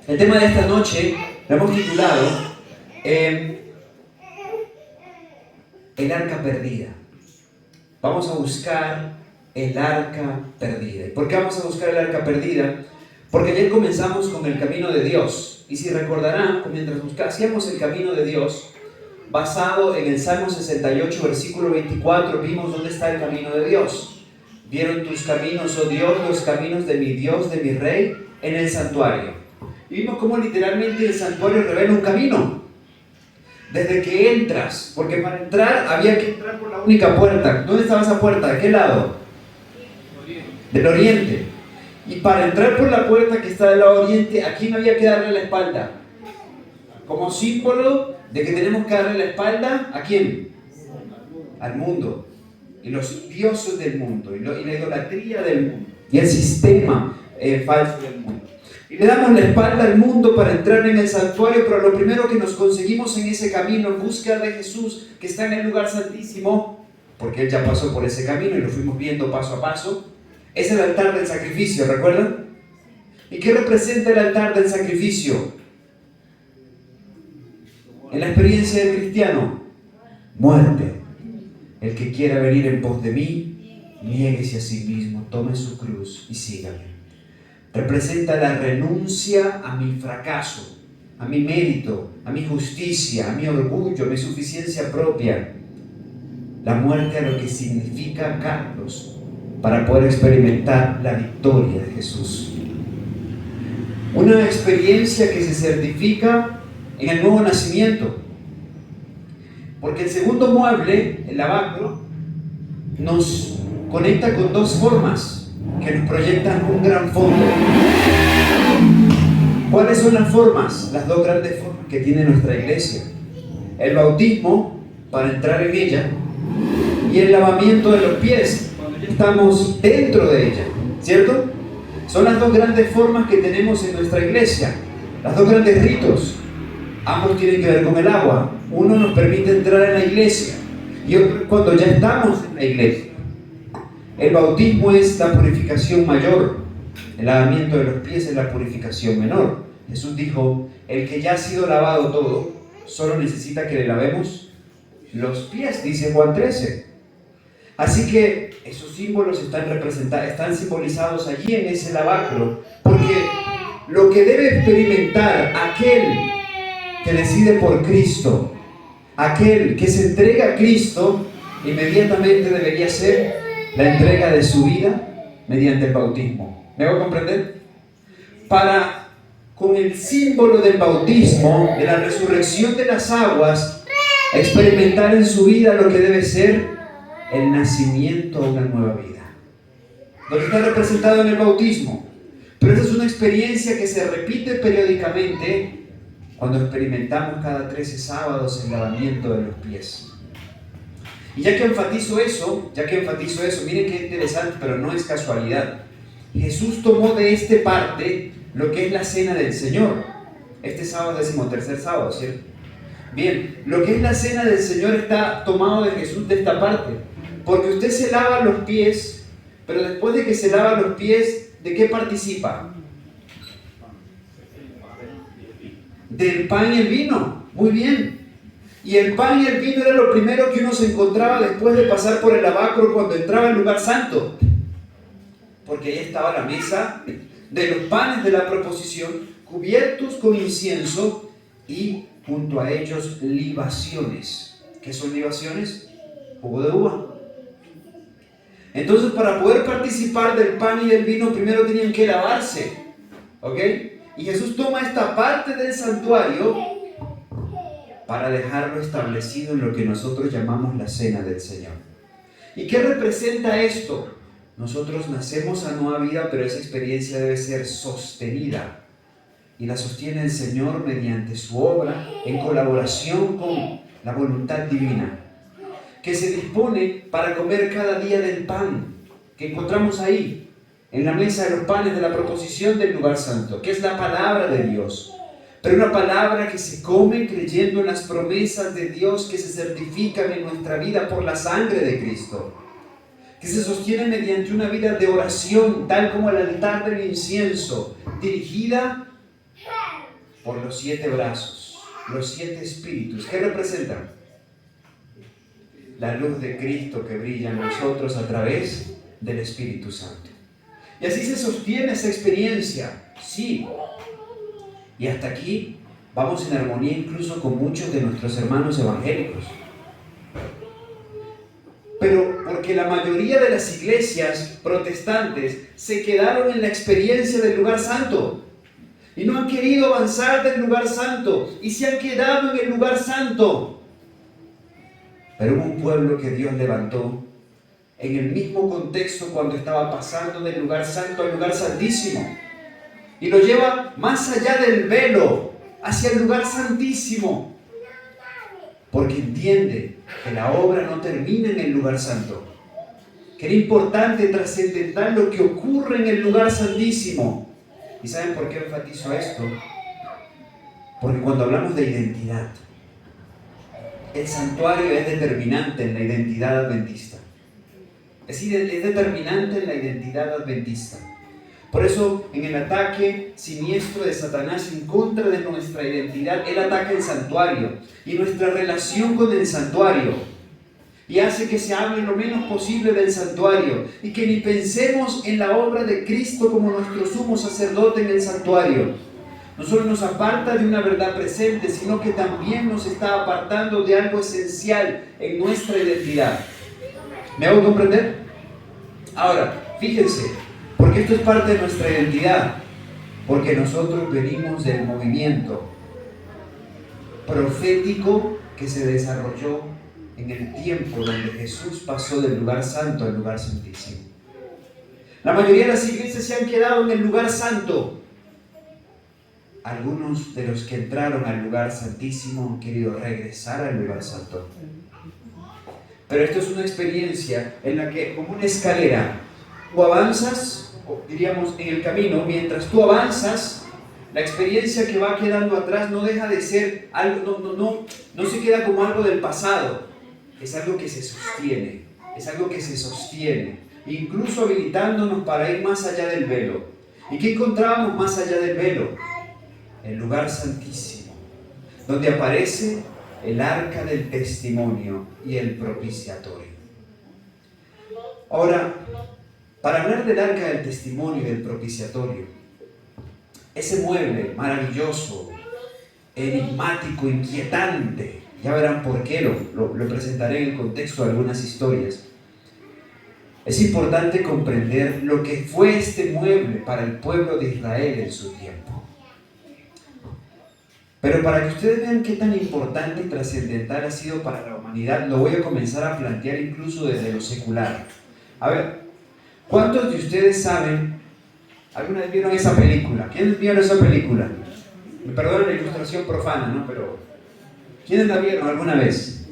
El tema de esta noche lo hemos titulado El arca perdida. Vamos a buscar el arca perdida. ¿Y por qué vamos a buscar el arca perdida? Porque ayer comenzamos con el camino de Dios. Y si recordarán, mientras hacíamos el camino de Dios, basado en el Salmo 68, versículo 24, vimos dónde está el camino de Dios. Vieron tus caminos, oh Dios, los caminos de mi Dios, de mi Rey, en el santuario. Y vimos cómo literalmente el santuario revela un camino. Desde que entras, porque para entrar había que entrar por la única puerta. ¿Dónde estaba esa puerta? ¿De qué lado? Del oriente. Y para entrar por la puerta que está del lado oriente, ¿a quién había que darle la espalda? Como símbolo de que tenemos que darle la espalda, ¿a quién? Al mundo. Y los dioses del mundo, y la idolatría del mundo, y el sistema falso del mundo. Y le damos la espalda al mundo para entrar en el santuario, pero lo primero que nos conseguimos en ese camino, en búsqueda de Jesús, que está en el lugar santísimo, porque Él ya pasó por ese camino y lo fuimos viendo paso a paso, es el altar del sacrificio, ¿recuerdan? ¿Y qué representa el altar del sacrificio? En la experiencia del cristiano, muerte. El que quiera venir en pos de mí, niéguese a sí mismo, tome su cruz y sígame. Representa la renuncia a mi fracaso, a mi mérito, a mi justicia, a mi orgullo, a mi suficiencia propia. La muerte a lo que significa Carlos para poder experimentar la victoria de Jesús. Una experiencia que se certifica en el nuevo nacimiento. Porque el segundo mueble, el lavacro, nos conecta con dos formas que nos proyectan un gran fondo. ¿Cuáles son las formas? Las dos grandes formas que tiene nuestra iglesia. El bautismo, para entrar en ella, y el lavamiento de los pies, cuando ya estamos dentro de ella, ¿cierto? Son las dos grandes formas que tenemos en nuestra iglesia, las dos grandes ritos. Ambos tienen que ver con el agua. Uno nos permite entrar en la iglesia y otro cuando ya estamos en la iglesia. El bautismo es la purificación mayor, el lavamiento de los pies es la purificación menor. Jesús dijo, el que ya ha sido lavado todo, solo necesita que le lavemos los pies, dice Juan 13. Así que esos símbolos están simbolizados allí en ese lavacro, porque lo que debe experimentar aquel que decide por Cristo, aquel que se entrega a Cristo, inmediatamente debería ser la entrega de su vida mediante el bautismo. ¿Me hago comprender? Para, con el símbolo del bautismo, de la resurrección de las aguas, experimentar en su vida lo que debe ser el nacimiento a una nueva vida. Lo que está representado en el bautismo. Pero esa es una experiencia que se repite periódicamente cuando experimentamos cada 13 sábados el lavamiento de los pies. Y ya que enfatizo eso, miren qué interesante, pero no es casualidad. Jesús tomó de esta parte lo que es la cena del Señor. Este sábado es 13º sábado, ¿cierto? Bien, lo que es la cena del Señor está tomado de Jesús de esta parte. Porque usted se lava los pies, pero después de que se lava los pies, ¿de qué participa? Del pan y el vino. Muy bien. Y el pan y el vino era lo primero que uno se encontraba después de pasar por el lavacro cuando entraba al lugar santo. Porque ahí estaba la mesa de los panes de la proposición, cubiertos con incienso y junto a ellos libaciones. ¿Qué son libaciones? Jugo de uva. Entonces, para poder participar del pan y del vino, primero tenían que lavarse. ¿Ok? Y Jesús toma esta parte del santuario para dejarlo establecido en lo que nosotros llamamos la cena del Señor. ¿Y qué representa esto? Nosotros nacemos a nueva vida, pero esa experiencia debe ser sostenida. Y la sostiene el Señor mediante su obra, en colaboración con la voluntad divina, que se dispone para comer cada día del pan que encontramos ahí, en la mesa de los panes de la proposición del lugar santo, que es la palabra de Dios. Pero una palabra que se come creyendo en las promesas de Dios que se certifican en nuestra vida por la sangre de Cristo, que se sostiene mediante una vida de oración, tal como el altar del incienso, dirigida por los 7 brazos, los 7 espíritus. ¿Qué representan? La luz de Cristo que brilla en nosotros a través del Espíritu Santo. Y así se sostiene esa experiencia, sí. Y hasta aquí vamos en armonía incluso con muchos de nuestros hermanos evangélicos. Pero porque la mayoría de las iglesias protestantes se quedaron en la experiencia del lugar santo y no han querido avanzar del lugar santo y se han quedado en el lugar santo. Pero hubo un pueblo que Dios levantó en el mismo contexto cuando estaba pasando del lugar santo al lugar santísimo y lo lleva más allá del velo hacia el lugar santísimo, porque entiende que la obra no termina en el lugar santo, que era importante trascendental lo que ocurre en el lugar santísimo. ¿Y saben por qué enfatizo esto? Porque cuando hablamos de identidad, el santuario es determinante en la identidad adventista. Es determinante en la identidad adventista. Por eso, en el ataque siniestro de Satanás en contra de nuestra identidad, él ataca el santuario y nuestra relación con el santuario. Y hace que se hable lo menos posible del santuario y que ni pensemos en la obra de Cristo como nuestro sumo sacerdote en el santuario. No solo nos aparta de una verdad presente, sino que también nos está apartando de algo esencial en nuestra identidad. ¿Me hago comprender? Ahora, fíjense, porque esto es parte de nuestra identidad, porque nosotros venimos del movimiento profético que se desarrolló en el tiempo donde Jesús pasó del lugar santo al lugar santísimo. La mayoría de las iglesias se han quedado en el lugar santo. Algunos de los que entraron al lugar santísimo han querido regresar al lugar santo. Pero esto es una experiencia en la que, como una escalera, tú avanzas, o diríamos en el camino, mientras tú avanzas, la experiencia que va quedando atrás no deja de ser algo, no se queda como algo del pasado, es algo que se sostiene, incluso habilitándonos para ir más allá del velo. ¿Y qué encontrábamos más allá del velo? El lugar santísimo, donde aparece el arca del testimonio y el propiciatorio. Ahora, para hablar del arca del testimonio y del propiciatorio, ese mueble maravilloso, enigmático, inquietante, ya verán por qué, lo presentaré en el contexto de algunas historias. Es importante comprender lo que fue este mueble para el pueblo de Israel en su tiempo. Pero para que ustedes vean qué tan importante y trascendental ha sido para la humanidad, lo voy a comenzar a plantear incluso desde lo secular. A ver, ¿cuántos de ustedes saben, alguna vez vieron esa película? ¿Quiénes vieron esa película? Me perdonan la ilustración profana, ¿no? Pero, ¿quiénes la vieron alguna vez?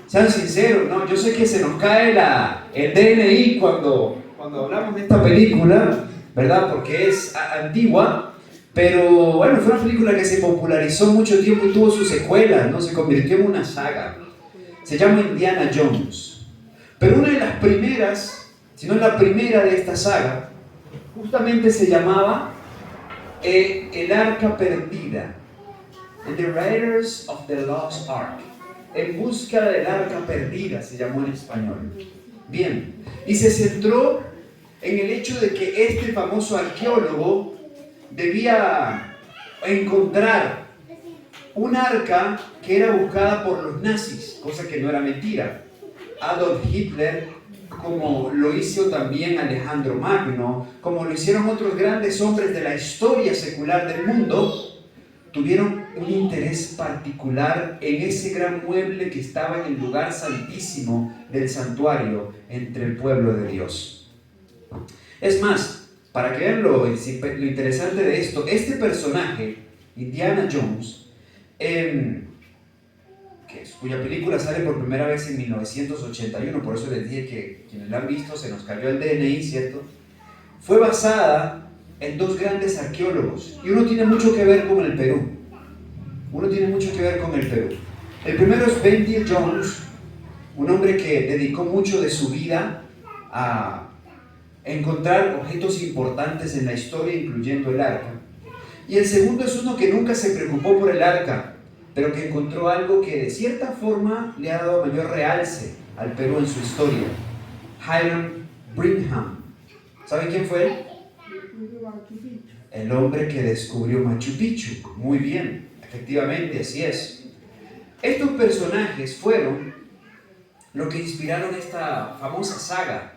Sean sinceros, ¿no? Yo sé que se nos cae el DNI cuando hablamos de esta película, ¿verdad? Porque es antigua, pero bueno, fue una película que se popularizó mucho tiempo y tuvo sus secuelas, ¿no? Se convirtió en una saga. Se llama Indiana Jones. Pero una de las primeras, si no la primera de esta saga, justamente se llamaba El Arca Perdida. The Raiders of the Lost Ark. En busca del Arca Perdida se llamó en español. Bien, y se centró en el hecho de que este famoso arqueólogo debía encontrar un arca que era buscada por los nazis, cosa que no era mentira. Adolf Hitler, como lo hizo también Alejandro Magno, como lo hicieron otros grandes hombres de la historia secular del mundo, tuvieron un interés particular en ese gran mueble que estaba en el lugar santísimo del santuario entre el pueblo de Dios. Es más, para que vean lo interesante de esto, este personaje, Indiana Jones, cuya película sale por primera vez en 1981, por eso les dije que quienes la han visto se nos cayó el DNI, ¿cierto? Fue basada en dos grandes arqueólogos, y uno tiene mucho que ver con el Perú. El primero es Benedict Jones, un hombre que dedicó mucho de su vida a encontrar objetos importantes en la historia, incluyendo el arca. Y el segundo es uno que nunca se preocupó por el arca, pero que encontró algo que de cierta forma le ha dado mayor realce al Perú en su historia. Hiram Bingham. ¿Saben quién fue él? El hombre que descubrió Machu Picchu. Muy bien, efectivamente, así es. Estos personajes fueron lo que inspiraron esta famosa saga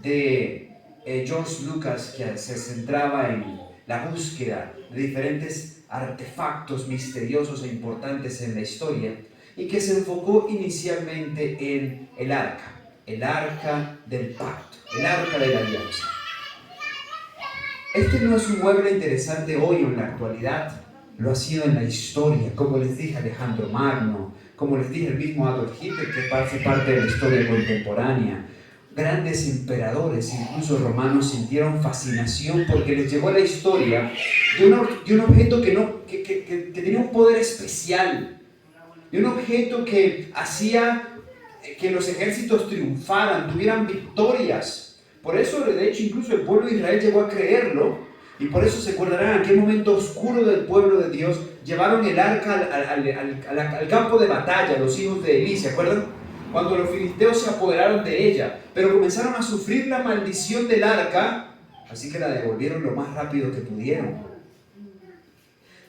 de George Lucas, que se centraba en la búsqueda de diferentes artefactos misteriosos e importantes en la historia, y que se enfocó inicialmente en el arca del pacto, el arca de la alianza. Este no es un mueble interesante hoy o en la actualidad, lo ha sido en la historia, como les dije Alejandro Magno, como les dije el mismo Adolf Hitler, que hace parte de la historia contemporánea. Grandes emperadores, incluso romanos, sintieron fascinación porque les llegó la historia de un objeto que tenía un poder especial, de un objeto que hacía que los ejércitos triunfaran, tuvieran victorias. Por eso, de hecho, incluso el pueblo de Israel llegó a creerlo, y por eso se acordarán, en aquel momento oscuro del pueblo de Dios, llevaron el arca al campo de batalla, los hijos de Elí, ¿se acuerdan? Cuando los filisteos se apoderaron de ella, pero comenzaron a sufrir la maldición del arca, así que la devolvieron lo más rápido que pudieron.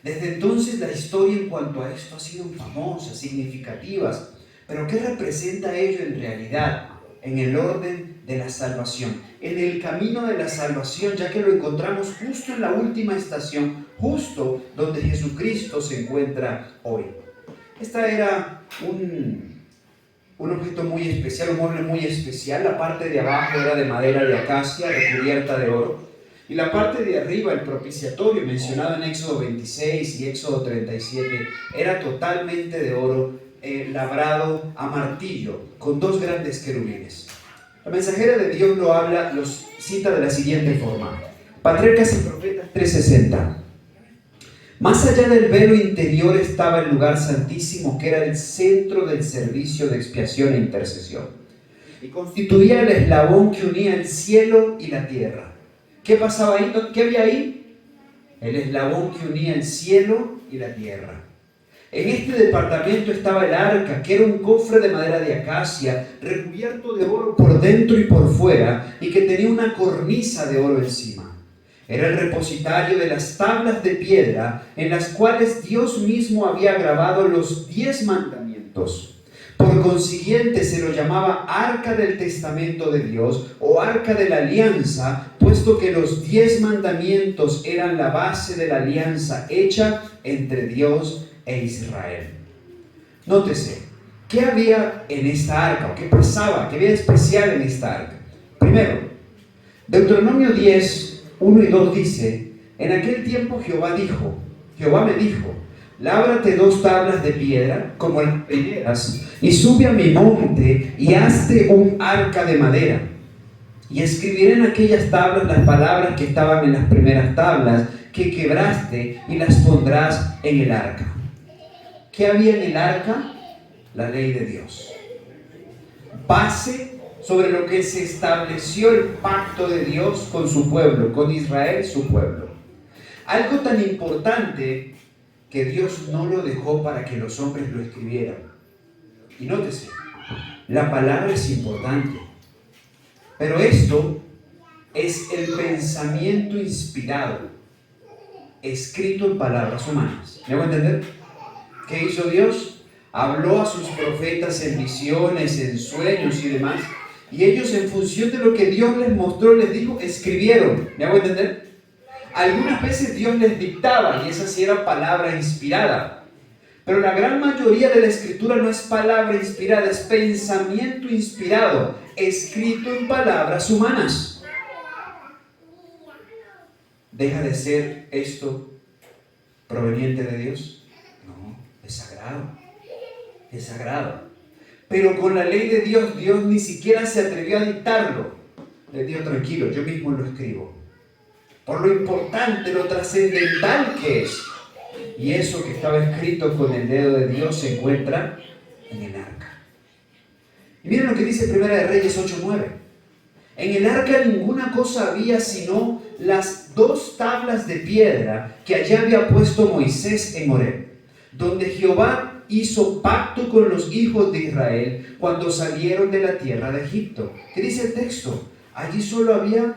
Desde entonces la historia en cuanto a esto ha sido famosa, significativas, pero ¿qué representa ello en realidad? En el orden de la salvación, en el camino de la salvación, ya que lo encontramos justo en la última estación, justo donde Jesucristo se encuentra hoy. Esta era un objeto muy especial, un mueble muy especial. La parte de abajo era de madera de acacia recubierta de oro, y la parte de arriba, el propiciatorio mencionado en Éxodo 26 y Éxodo 37, era totalmente de oro, labrado a martillo, con dos grandes querubines. La mensajera de Dios los cita de la siguiente forma: Patriarcas y Profetas 3:60. Más allá del velo interior estaba el lugar santísimo, que era el centro del servicio de expiación e intercesión, y constituía el eslabón que unía el cielo y la tierra. ¿Qué pasaba ahí? ¿Qué había ahí? El eslabón que unía el cielo y la tierra. En este departamento estaba el arca, que era un cofre de madera de acacia, recubierto de oro por dentro y por fuera, y que tenía una cornisa de oro encima. Era el repositorio de las tablas de piedra, en las cuales Dios mismo había grabado los 10 mandamientos. Por consiguiente se lo llamaba Arca del Testamento de Dios o Arca de la Alianza, puesto que los 10 mandamientos eran la base de la alianza hecha entre Dios e Israel. Nótese, ¿qué había en esta arca? ¿O qué pasaba? ¿Qué había especial en esta arca? Primero, Deuteronomio 10, 1 y 2 dice: en aquel tiempo Jehová me dijo, lábrate 2 tablas de piedra como las primeras, y sube a mi monte y hazte un arca de madera. Y escribiré en aquellas tablas las palabras que estaban en las primeras tablas que quebraste, y las pondrás en el arca. ¿Qué había en el arca? La ley de Dios. Base sobre lo que se estableció el pacto de Dios con su pueblo, con Israel, su pueblo. Algo tan importante que Dios no lo dejó para que los hombres lo escribieran. Y nótese, la palabra es importante, pero esto es el pensamiento inspirado, escrito en palabras humanas. ¿Me hago entender? ¿Qué hizo Dios? Habló a sus profetas en visiones, en sueños y demás, y ellos, en función de lo que Dios les mostró, les dijo, escribieron. ¿Me hago entender? Algunas veces Dios les dictaba, y esa sí era palabra inspirada, pero la gran mayoría de la escritura no es palabra inspirada, es pensamiento inspirado, escrito en palabras humanas. ¿Deja de ser esto proveniente de Dios? Es sagrado, es sagrado. Pero con la ley de Dios, Dios ni siquiera se atrevió a dictarlo. Le dijo, tranquilo, yo mismo lo escribo. Por lo importante, lo trascendental que es. Y eso que estaba escrito con el dedo de Dios se encuentra en el arca. Y miren lo que dice Primera de Reyes 8:9. En el arca ninguna cosa había sino las 2 tablas de piedra que allí había puesto Moisés en Horeb, donde Jehová hizo pacto con los hijos de Israel cuando salieron de la tierra de Egipto. ¿Qué dice el texto? Allí solo había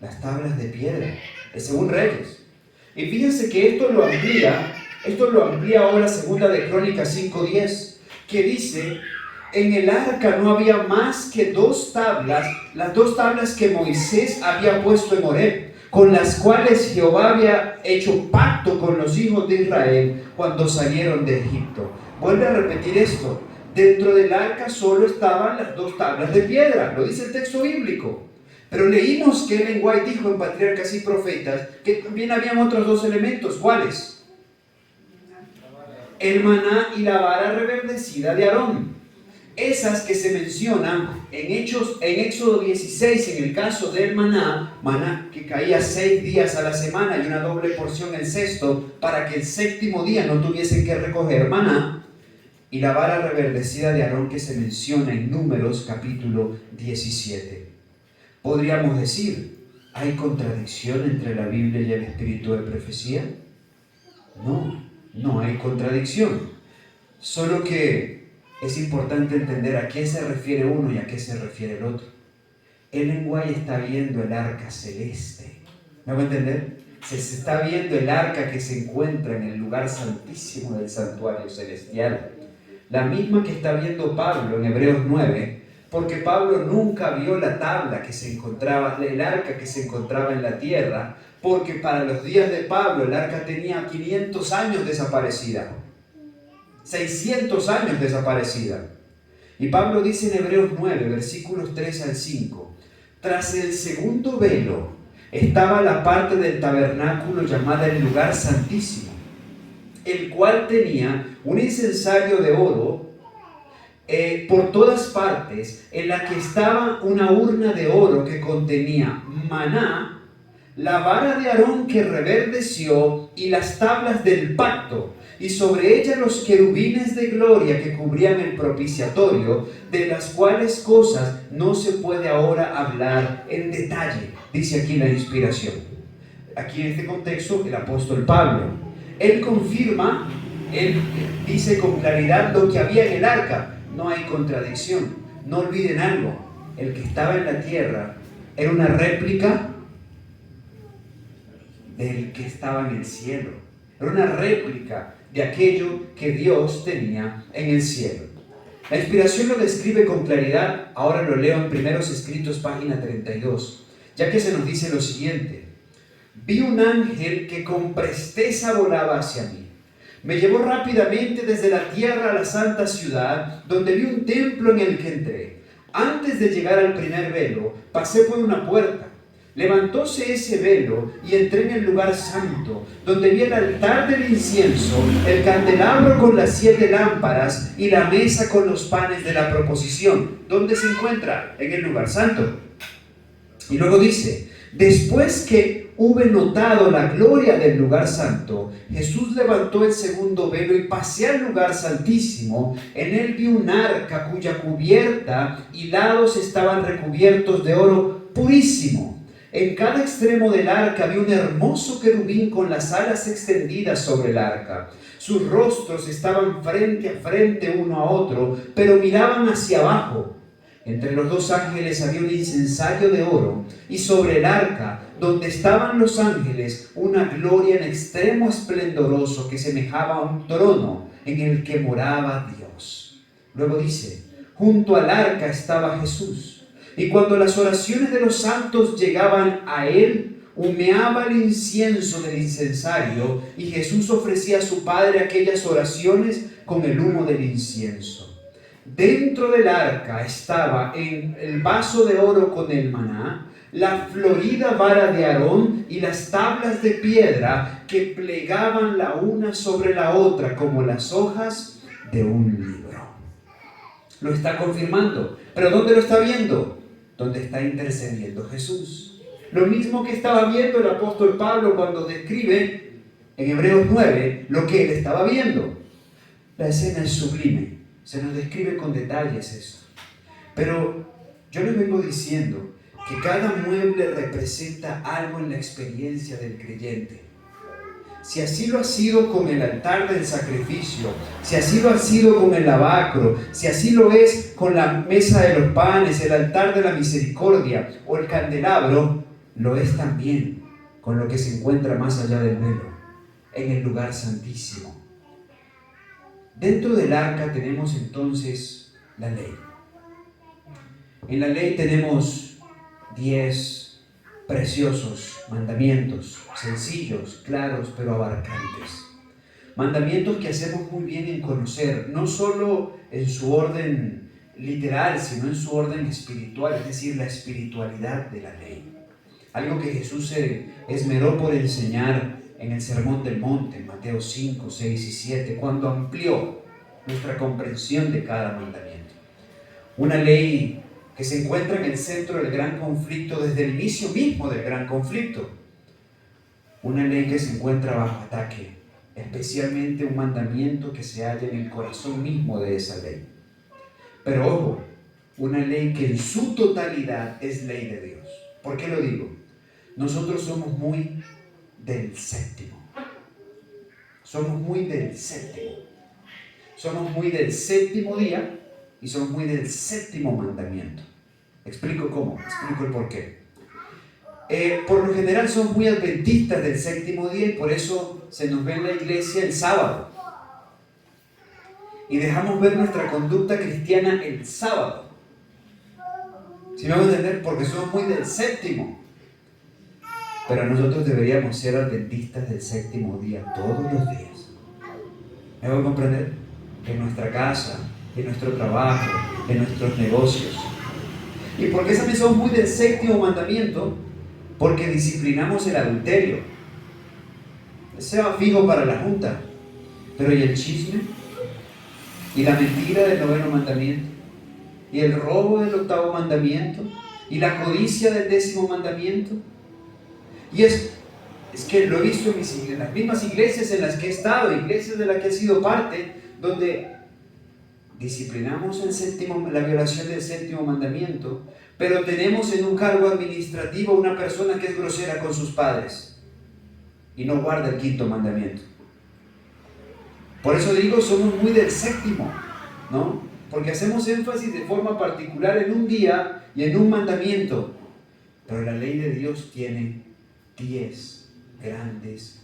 las tablas de piedra, según Reyes. Y fíjense que esto lo amplía ahora Segunda de Crónicas 5:10, que dice: en el arca no había más que 2 tablas, las 2 tablas que Moisés había puesto en Horeb, con las cuales Jehová había hecho pacto con los hijos de Israel cuando salieron de Egipto. Vuelve a repetir esto: dentro del arca solo estaban las 2 tablas de piedra, lo dice el texto bíblico. Pero leímos que Ellen White dijo en Patriarcas y Profetas que también habían otros 2 elementos. ¿Cuáles? El maná y la vara reverdecida de Aarón. Esas que se mencionan en Éxodo 16, en el caso del maná que caía 6 días a la semana y una doble porción el sexto, para que el séptimo día no tuviesen que recoger maná, y la vara reverdecida de Aarón que se menciona en Números capítulo 17. Podríamos decir, ¿hay contradicción entre la Biblia y el espíritu de profecía? No hay contradicción. Solo que es importante entender a qué se refiere uno y a qué se refiere el otro. Ellen White está viendo el arca celeste. ¿Me voy a entender? Se está viendo el arca que se encuentra en el lugar santísimo del santuario celestial. La misma que está viendo Pablo en Hebreos 9, porque Pablo nunca vio la tabla que se encontraba, el arca que se encontraba en la tierra, porque para los días de Pablo el arca tenía 500 años desaparecida. 600 años desaparecida. Y Pablo dice en Hebreos 9, versículos 3 al 5, tras el segundo velo estaba la parte del tabernáculo llamada el lugar santísimo, el cual tenía un incensario de oro por todas partes, en la que estaba una urna de oro que contenía maná, la vara de Aarón que reverdeció y las tablas del pacto, y sobre ella los querubines de gloria que cubrían el propiciatorio, de las cuales cosas no se puede ahora hablar en detalle, dice aquí la inspiración. Aquí en este contexto el apóstol Pablo, él confirma, él dice con claridad lo que había en el arca. No hay contradicción. No olviden algo: el que estaba en la tierra era una réplica del que estaba en el cielo. Era una réplica de aquello que Dios tenía en el cielo. La inspiración lo describe con claridad. Ahora lo leo en Primeros Escritos, página 32, ya que se nos dice lo siguiente: vi un ángel que con presteza volaba hacia mí. Me llevó rápidamente desde la tierra a la santa ciudad, donde vi un templo en el que entré. Antes de llegar al primer velo, pasé por una puerta. Levantóse ese velo y entré en el lugar santo, donde vi el altar del incienso, el candelabro con las 7 lámparas y la mesa con los panes de la proposición. ¿Dónde se encuentra? En el lugar santo. Y luego dice: después que hube notado la gloria del lugar santo, Jesús levantó el segundo velo y pasé al lugar santísimo. En él vi un arca cuya cubierta y lados estaban recubiertos de oro purísimo. En cada extremo del arca había un hermoso querubín con las alas extendidas sobre el arca. Sus rostros estaban frente a frente uno a otro, pero miraban hacia abajo. Entre los 2 ángeles había un incensario de oro, y sobre el arca, donde estaban los ángeles, una gloria en extremo esplendoroso que semejaba a un trono en el que moraba Dios. Luego dice: junto al arca estaba Jesús, y cuando las oraciones de los santos llegaban a él, humeaba el incienso del incensario, y Jesús ofrecía a su Padre aquellas oraciones con el humo del incienso. Dentro del arca estaba en el vaso de oro con el maná, la florida vara de Aarón y las tablas de piedra que plegaban la una sobre la otra como las hojas de un libro. Lo está confirmando. ¿Pero dónde lo está viendo? Donde está intercediendo Jesús. Lo mismo que estaba viendo el apóstol Pablo cuando describe en Hebreos 9 lo que él estaba viendo. La escena es sublime. Se nos describe con detalles esto. Pero yo les vengo diciendo que cada mueble representa algo en la experiencia del creyente. Si así lo ha sido con el altar del sacrificio, si así lo ha sido con el lavacro, si así lo es con la mesa de los panes, el altar de la misericordia o el candelabro, lo es también con lo que se encuentra más allá del velo, en el lugar santísimo. Dentro del arca tenemos entonces la ley. En la ley tenemos 10 preciosos mandamientos, sencillos, claros, pero abarcantes. Mandamientos que hacemos muy bien en conocer, no solo en su orden literal, sino en su orden espiritual, es decir, la espiritualidad de la ley. Algo que Jesús se esmeró por enseñar en el Sermón del Monte, Mateo 5, 6 y 7, cuando amplió nuestra comprensión de cada mandamiento. Una ley que se encuentra en el centro del gran conflicto desde el inicio mismo del gran conflicto. Una ley que se encuentra bajo ataque, especialmente un mandamiento que se halla en el corazón mismo de esa ley. Pero ojo, una ley que en su totalidad es ley de Dios. ¿Por qué lo digo? Nosotros somos muy del séptimo. Somos muy del séptimo. Somos muy del séptimo día y somos muy del séptimo mandamiento. Explico cómo, explico el por qué. Por lo general somos muy adventistas del séptimo día y por eso se nos ve en la iglesia el sábado. Y dejamos ver nuestra conducta cristiana el sábado. ¿Sí me van a entender? Porque somos muy del séptimo. Pero nosotros deberíamos ser adventistas del séptimo día todos los días. ¿Me voy a comprender? En nuestra casa, en nuestro trabajo, en nuestros negocios. ¿Y por qué también somos muy del séptimo mandamiento? Porque disciplinamos el adulterio. Ese va fijo para la junta. Pero ¿y el chisme? ¿Y la mentira del noveno mandamiento? ¿Y el robo del octavo mandamiento? ¿Y la codicia del 10º mandamiento? Y es que lo he visto en las mismas iglesias en las que he estado, iglesias de las que he sido parte, donde disciplinamos la violación del 7º mandamiento, pero tenemos en un cargo administrativo una persona que es grosera con sus padres y no guarda el 5º mandamiento. Por eso digo, somos muy del séptimo, ¿no? Porque hacemos énfasis de forma particular en un día y en un mandamiento, pero la ley de Dios tiene 10 grandes,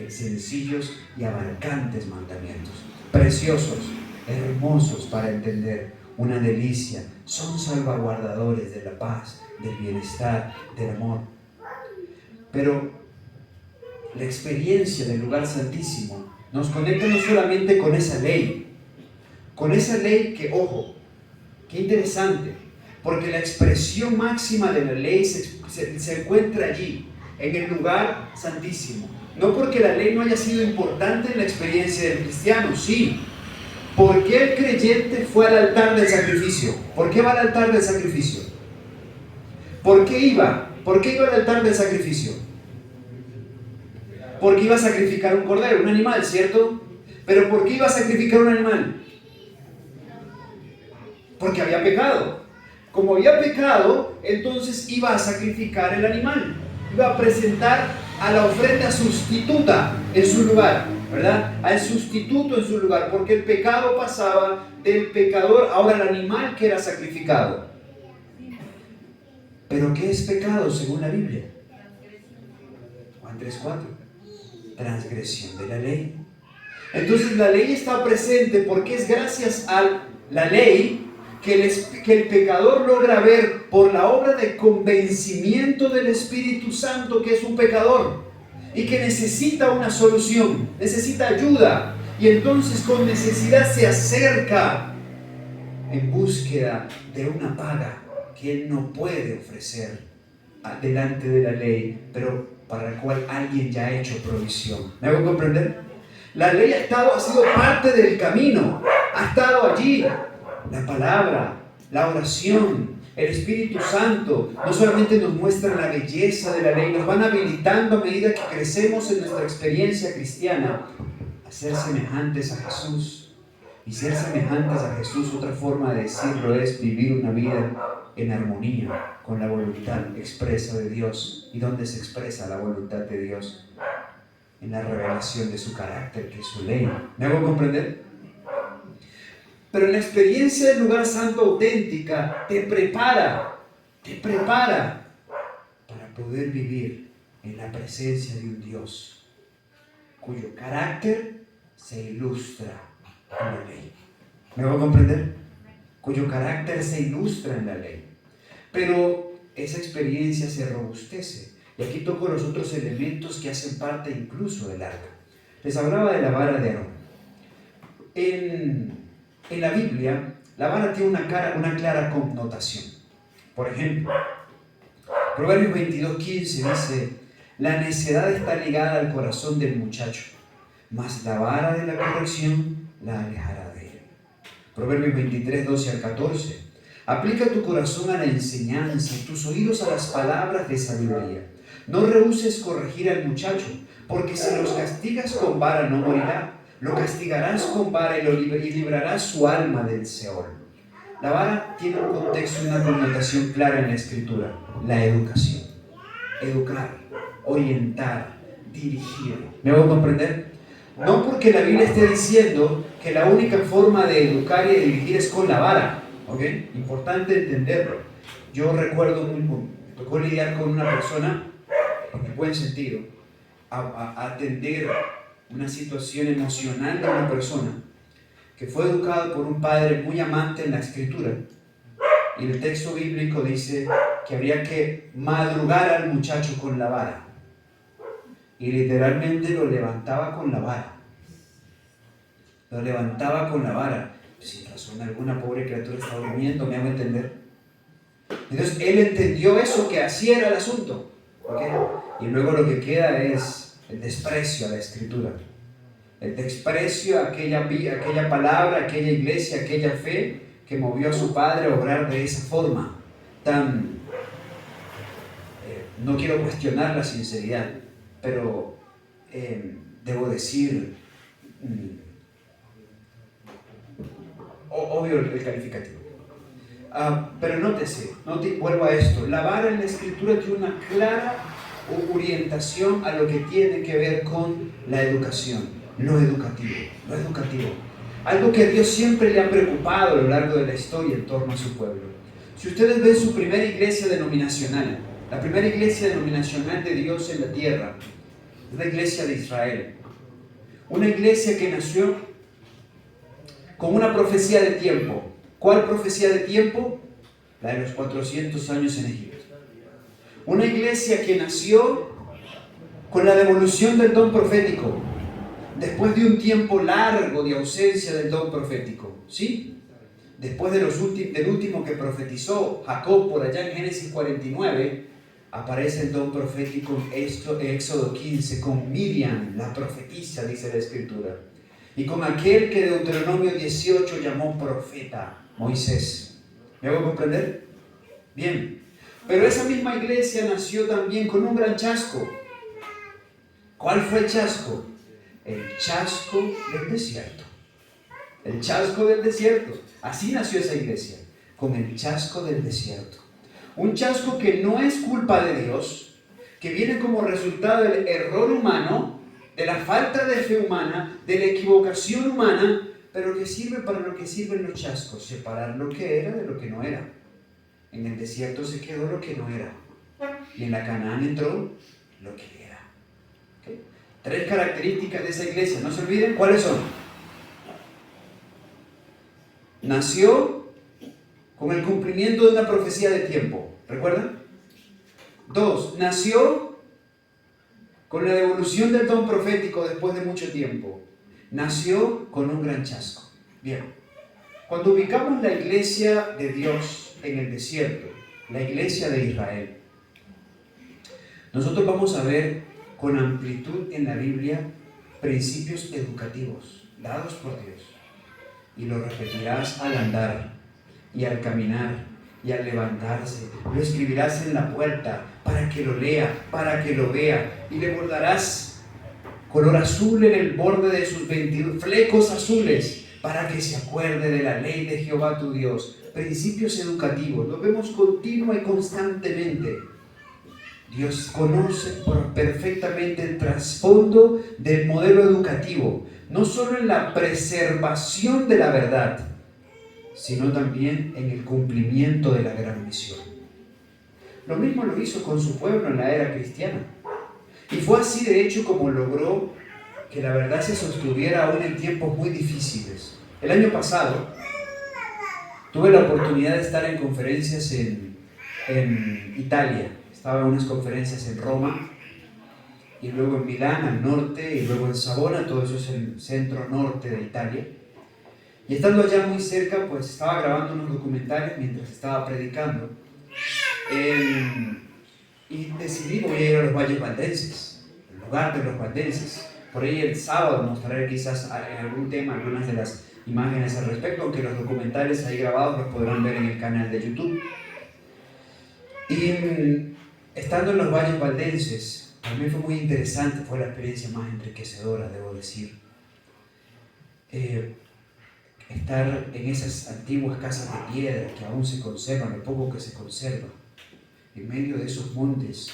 sencillos y abarcantes mandamientos, preciosos, hermosos para entender, una delicia, son salvaguardadores de la paz, del bienestar, del amor. Pero la experiencia del lugar santísimo nos conecta no solamente con esa ley que, ojo, qué interesante, porque la expresión máxima de la ley se encuentra allí, en el lugar santísimo. No porque la ley no haya sido importante en la experiencia del cristiano, sí. ¿Por qué el creyente fue al altar del sacrificio? ¿Por qué va al altar del sacrificio? ¿Por qué iba? ¿Por qué iba al altar del sacrificio? Porque iba a sacrificar un cordero, un animal, ¿cierto? ¿Pero por qué iba a sacrificar un animal? Porque había pecado. Como había pecado, entonces iba a sacrificar el animal. Iba a presentar a la ofrenda sustituta en su lugar, ¿verdad? Al sustituto en su lugar, porque el pecado pasaba del pecador ahora al animal que era sacrificado. ¿Pero qué es pecado según la Biblia? Juan 3:4. Transgresión de la ley. Entonces la ley está presente porque es gracias a la ley que el pecador logra ver por la obra de convencimiento del Espíritu Santo que es un pecador y que necesita una solución, necesita ayuda, y entonces con necesidad se acerca en búsqueda de una paga que él no puede ofrecer delante de la ley, pero para la cual alguien ya ha hecho provisión. ¿Me hago comprender? La ley ha sido parte del camino, ha estado allí. La palabra, la oración, el Espíritu Santo no solamente nos muestran la belleza de la ley, nos van habilitando a medida que crecemos en nuestra experiencia cristiana a ser semejantes a Jesús. Y ser semejantes a Jesús, otra forma de decirlo, es vivir una vida en armonía con la voluntad expresa de Dios. ¿Y dónde se expresa la voluntad de Dios? En la revelación de su carácter, que es su ley. ¿Me hago comprender? Pero la experiencia del lugar santo auténtica te prepara para poder vivir en la presencia de un Dios cuyo carácter se ilustra en la ley. ¿Me va a comprender? Cuyo carácter se ilustra en la ley. Pero esa experiencia se robustece. Y aquí toco los otros elementos que hacen parte incluso del arca. Les hablaba de la vara de Aarón. En la Biblia, la vara tiene una clara connotación. Por ejemplo, Proverbios 22:15 dice: la necedad está ligada al corazón del muchacho, mas la vara de la corrección la alejará de él. Proverbios 23:12 al 14. Aplica tu corazón a la enseñanza y tus oídos a las palabras de sabiduría. No rehuses corregir al muchacho, porque si los castigas con vara no morirá. Lo castigarás con vara y librarás su alma del Seol. La vara tiene un contexto y una connotación clara en la Escritura: la educación. Educar, orientar, dirigir. ¿Me voy a comprender? No porque la Biblia esté diciendo que la única forma de educar y de dirigir es con la vara. ¿Ok? Importante entenderlo. Yo recuerdo me tocó lidiar con una persona, en el buen sentido, a atender una situación emocional de una persona que fue educada por un padre muy amante en la Escritura. Y el texto bíblico dice que habría que madrugar al muchacho con la vara. Y literalmente lo levantaba con la vara. Lo levantaba con la vara. Sin razón alguna, pobre criatura está durmiendo, me hago entender. Entonces él entendió eso, que así era el asunto. ¿Okay? Y luego lo que queda es el desprecio a la Escritura. El desprecio a aquella palabra, aquella iglesia, aquella fe que movió a su padre a obrar de esa forma tan... no quiero cuestionar la sinceridad, pero debo decir, obvio el calificativo. Pero nótese, vuelvo a esto, la vara en la Escritura tiene una clara orientación a lo que tiene que ver con la educación, lo educativo. Algo que a Dios siempre le ha preocupado a lo largo de la historia en torno a su pueblo. Si ustedes ven su primera iglesia denominacional, la primera iglesia denominacional de Dios en la tierra, es la iglesia de Israel. Una iglesia que nació con una profecía de tiempo. ¿Cuál profecía de tiempo? La de los 400 años en Egipto. Una iglesia que nació con la devolución del don profético, después de un tiempo largo de ausencia del don profético, ¿sí? Después del último que profetizó Jacob por allá en Génesis 49, aparece el don profético en Éxodo 15, con Miriam, la profetisa, dice la Escritura, y con aquel que Deuteronomio 18 llamó profeta, Moisés. ¿Me hago comprender? Bien, pero esa misma iglesia nació también con un gran chasco. ¿Cuál fue el chasco? El chasco del desierto. El chasco del desierto. Así nació esa iglesia, con el chasco del desierto. Un chasco que no es culpa de Dios, que viene como resultado del error humano, de la falta de fe humana, de la equivocación humana, pero que sirve para lo que sirven los chascos: separar lo que era de lo que no era. En el desierto se quedó lo que no era, y en la Canaán entró lo que era. ¿Okay? 3 características de esa iglesia, no se olviden. ¿Cuáles son? Nació con el cumplimiento de una profecía de tiempo, ¿recuerdan? 2, nació con la devolución del don profético después de mucho tiempo. Nació con un gran chasco. Bien, cuando ubicamos la iglesia de Dios en el desierto, la iglesia de Israel, nosotros vamos a ver con amplitud en la Biblia principios educativos dados por Dios, y lo repetirás al andar y al caminar y al levantarse. Lo escribirás en la puerta para que lo lea, para que lo vea, y le bordarás color azul en el borde de sus 22 flecos azules para que se acuerde de la ley de Jehová tu Dios. Principios educativos, lo vemos continua y constantemente. Dios conoce perfectamente el trasfondo del modelo educativo, no solo en la preservación de la verdad, sino también en el cumplimiento de la gran misión. Lo mismo lo hizo con su pueblo en la era cristiana. Y fue así de hecho como logró que la verdad se sostuviera aún en tiempos muy difíciles. El año pasado tuve la oportunidad de estar en conferencias en Italia. Estaba en unas conferencias en Roma, y luego en Milán, al norte, y luego en Savona, todo eso es el centro norte de Italia. Y estando allá muy cerca, pues estaba grabando unos documentales mientras estaba predicando. Y decidí, voy a ir a los Valles Valdenses, el lugar de los valdenses. Por ahí el sábado mostraré quizás en algún tema algunas de las imágenes al respecto, aunque los documentales ahí grabados los podrán ver en el canal de YouTube. Y estando en los Valles Valdenses, para mí fue muy interesante, fue la experiencia más enriquecedora, debo decir. Estar en esas antiguas casas de piedra que aún se conservan, lo poco que se conserva, en medio de esos montes,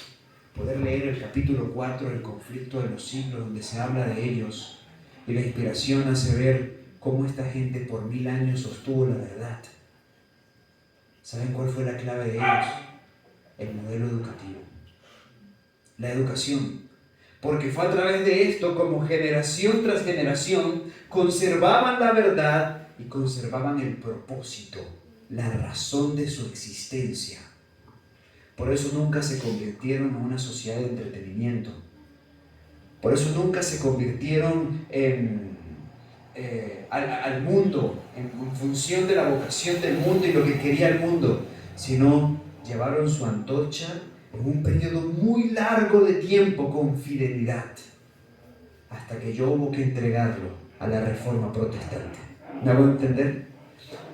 poder leer el capítulo 4 del conflicto de los siglos, donde se habla de ellos, y la inspiración hace ver cómo esta gente por 1000 años sostuvo la verdad. ¿Saben cuál fue la clave de ellos? El modelo educativo, la educación, porque fue a través de esto como generación tras generación conservaban la verdad y conservaban el propósito, la razón de su existencia. Por eso nunca se convirtieron en una sociedad de entretenimiento, por eso nunca se convirtieron al mundo, en función de la vocación del mundo y lo que quería el mundo, sino llevaron su antorcha en un periodo muy largo de tiempo con fidelidad, hasta que yo hubo que entregarlo a la Reforma Protestante. ¿Me hago entender?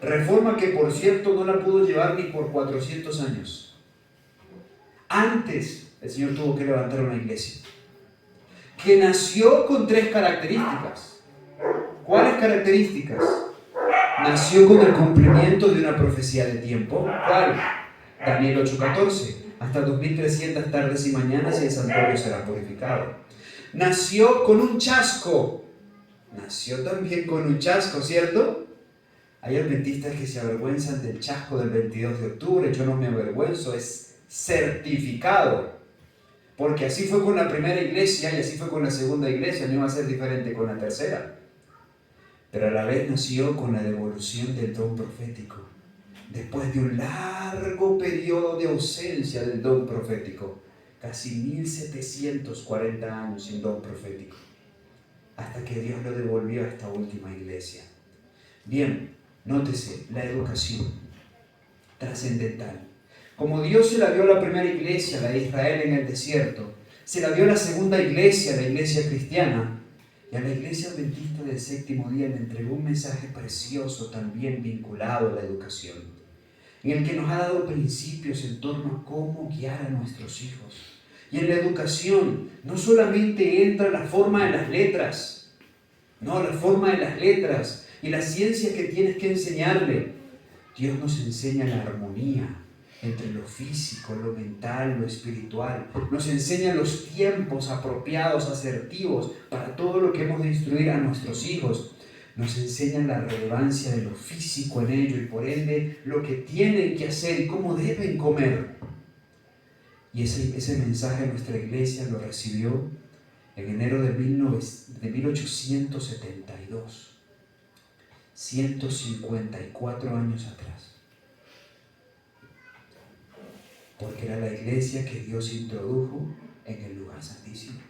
Reforma que, por cierto, no la pudo llevar ni por 400 años. Antes, el Señor tuvo que levantar una iglesia que nació con 3 características. ¿Cuáles características? Nació con el cumplimiento de una profecía de tiempo. ¿Cuál? Daniel 8:14. Hasta 2300 tardes y mañanas y el santuario será purificado. Nació con un chasco. Nació también con un chasco, ¿cierto? Hay adventistas que se avergüenzan del chasco del 22 de octubre. Yo no me avergüenzo, es certificado. Porque así fue con la primera iglesia y así fue con la segunda iglesia. No iba a ser diferente con la tercera. Pero a la vez nació con la devolución del don profético. Después de un largo periodo de ausencia del don profético, casi 1740 años sin don profético, hasta que Dios lo devolvió a esta última iglesia. Bien, nótese, la educación trascendental. Como Dios se la dio a la primera iglesia, la de Israel en el desierto, se la dio a la segunda iglesia, la iglesia cristiana, y a la iglesia adventista del séptimo día le entregó un mensaje precioso también vinculado a la educación, en el que nos ha dado principios en torno a cómo guiar a nuestros hijos. Y en la educación no solamente entra la forma de las letras, no, la forma de las letras y la ciencia que tienes que enseñarle. Dios nos enseña la armonía entre lo físico, lo mental, lo espiritual. Nos enseña los tiempos apropiados, asertivos para todo lo que hemos de instruir a nuestros hijos. Nos enseñan la relevancia de lo físico en ello y por ende lo que tienen que hacer y cómo deben comer. Y ese mensaje nuestra iglesia lo recibió en enero de 1872, 154 años atrás. Porque era la iglesia que Dios introdujo en el lugar santísimo.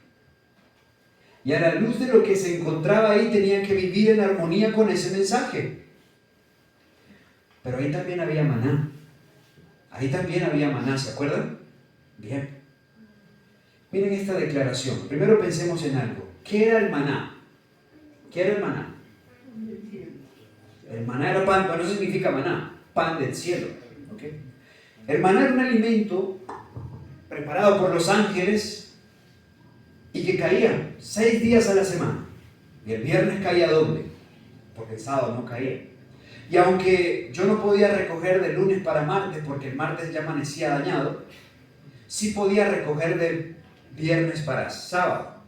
Y a la luz de lo que se encontraba ahí, tenían que vivir en armonía con ese mensaje. Pero ahí también había maná. Ahí también había maná, ¿se acuerdan? Bien. Miren esta declaración. Primero pensemos en algo. ¿Qué era el maná? ¿Qué era el maná? El maná era pan, pero no significa maná. Pan del cielo. ¿Okay? El maná era un alimento preparado por los ángeles y que caía 6 días a la semana. Y el viernes caía ¿dónde? porque el sábado no caía. Y aunque yo no podía recoger de lunes para martes, porque el martes ya amanecía dañado, sí podía recoger de viernes para sábado.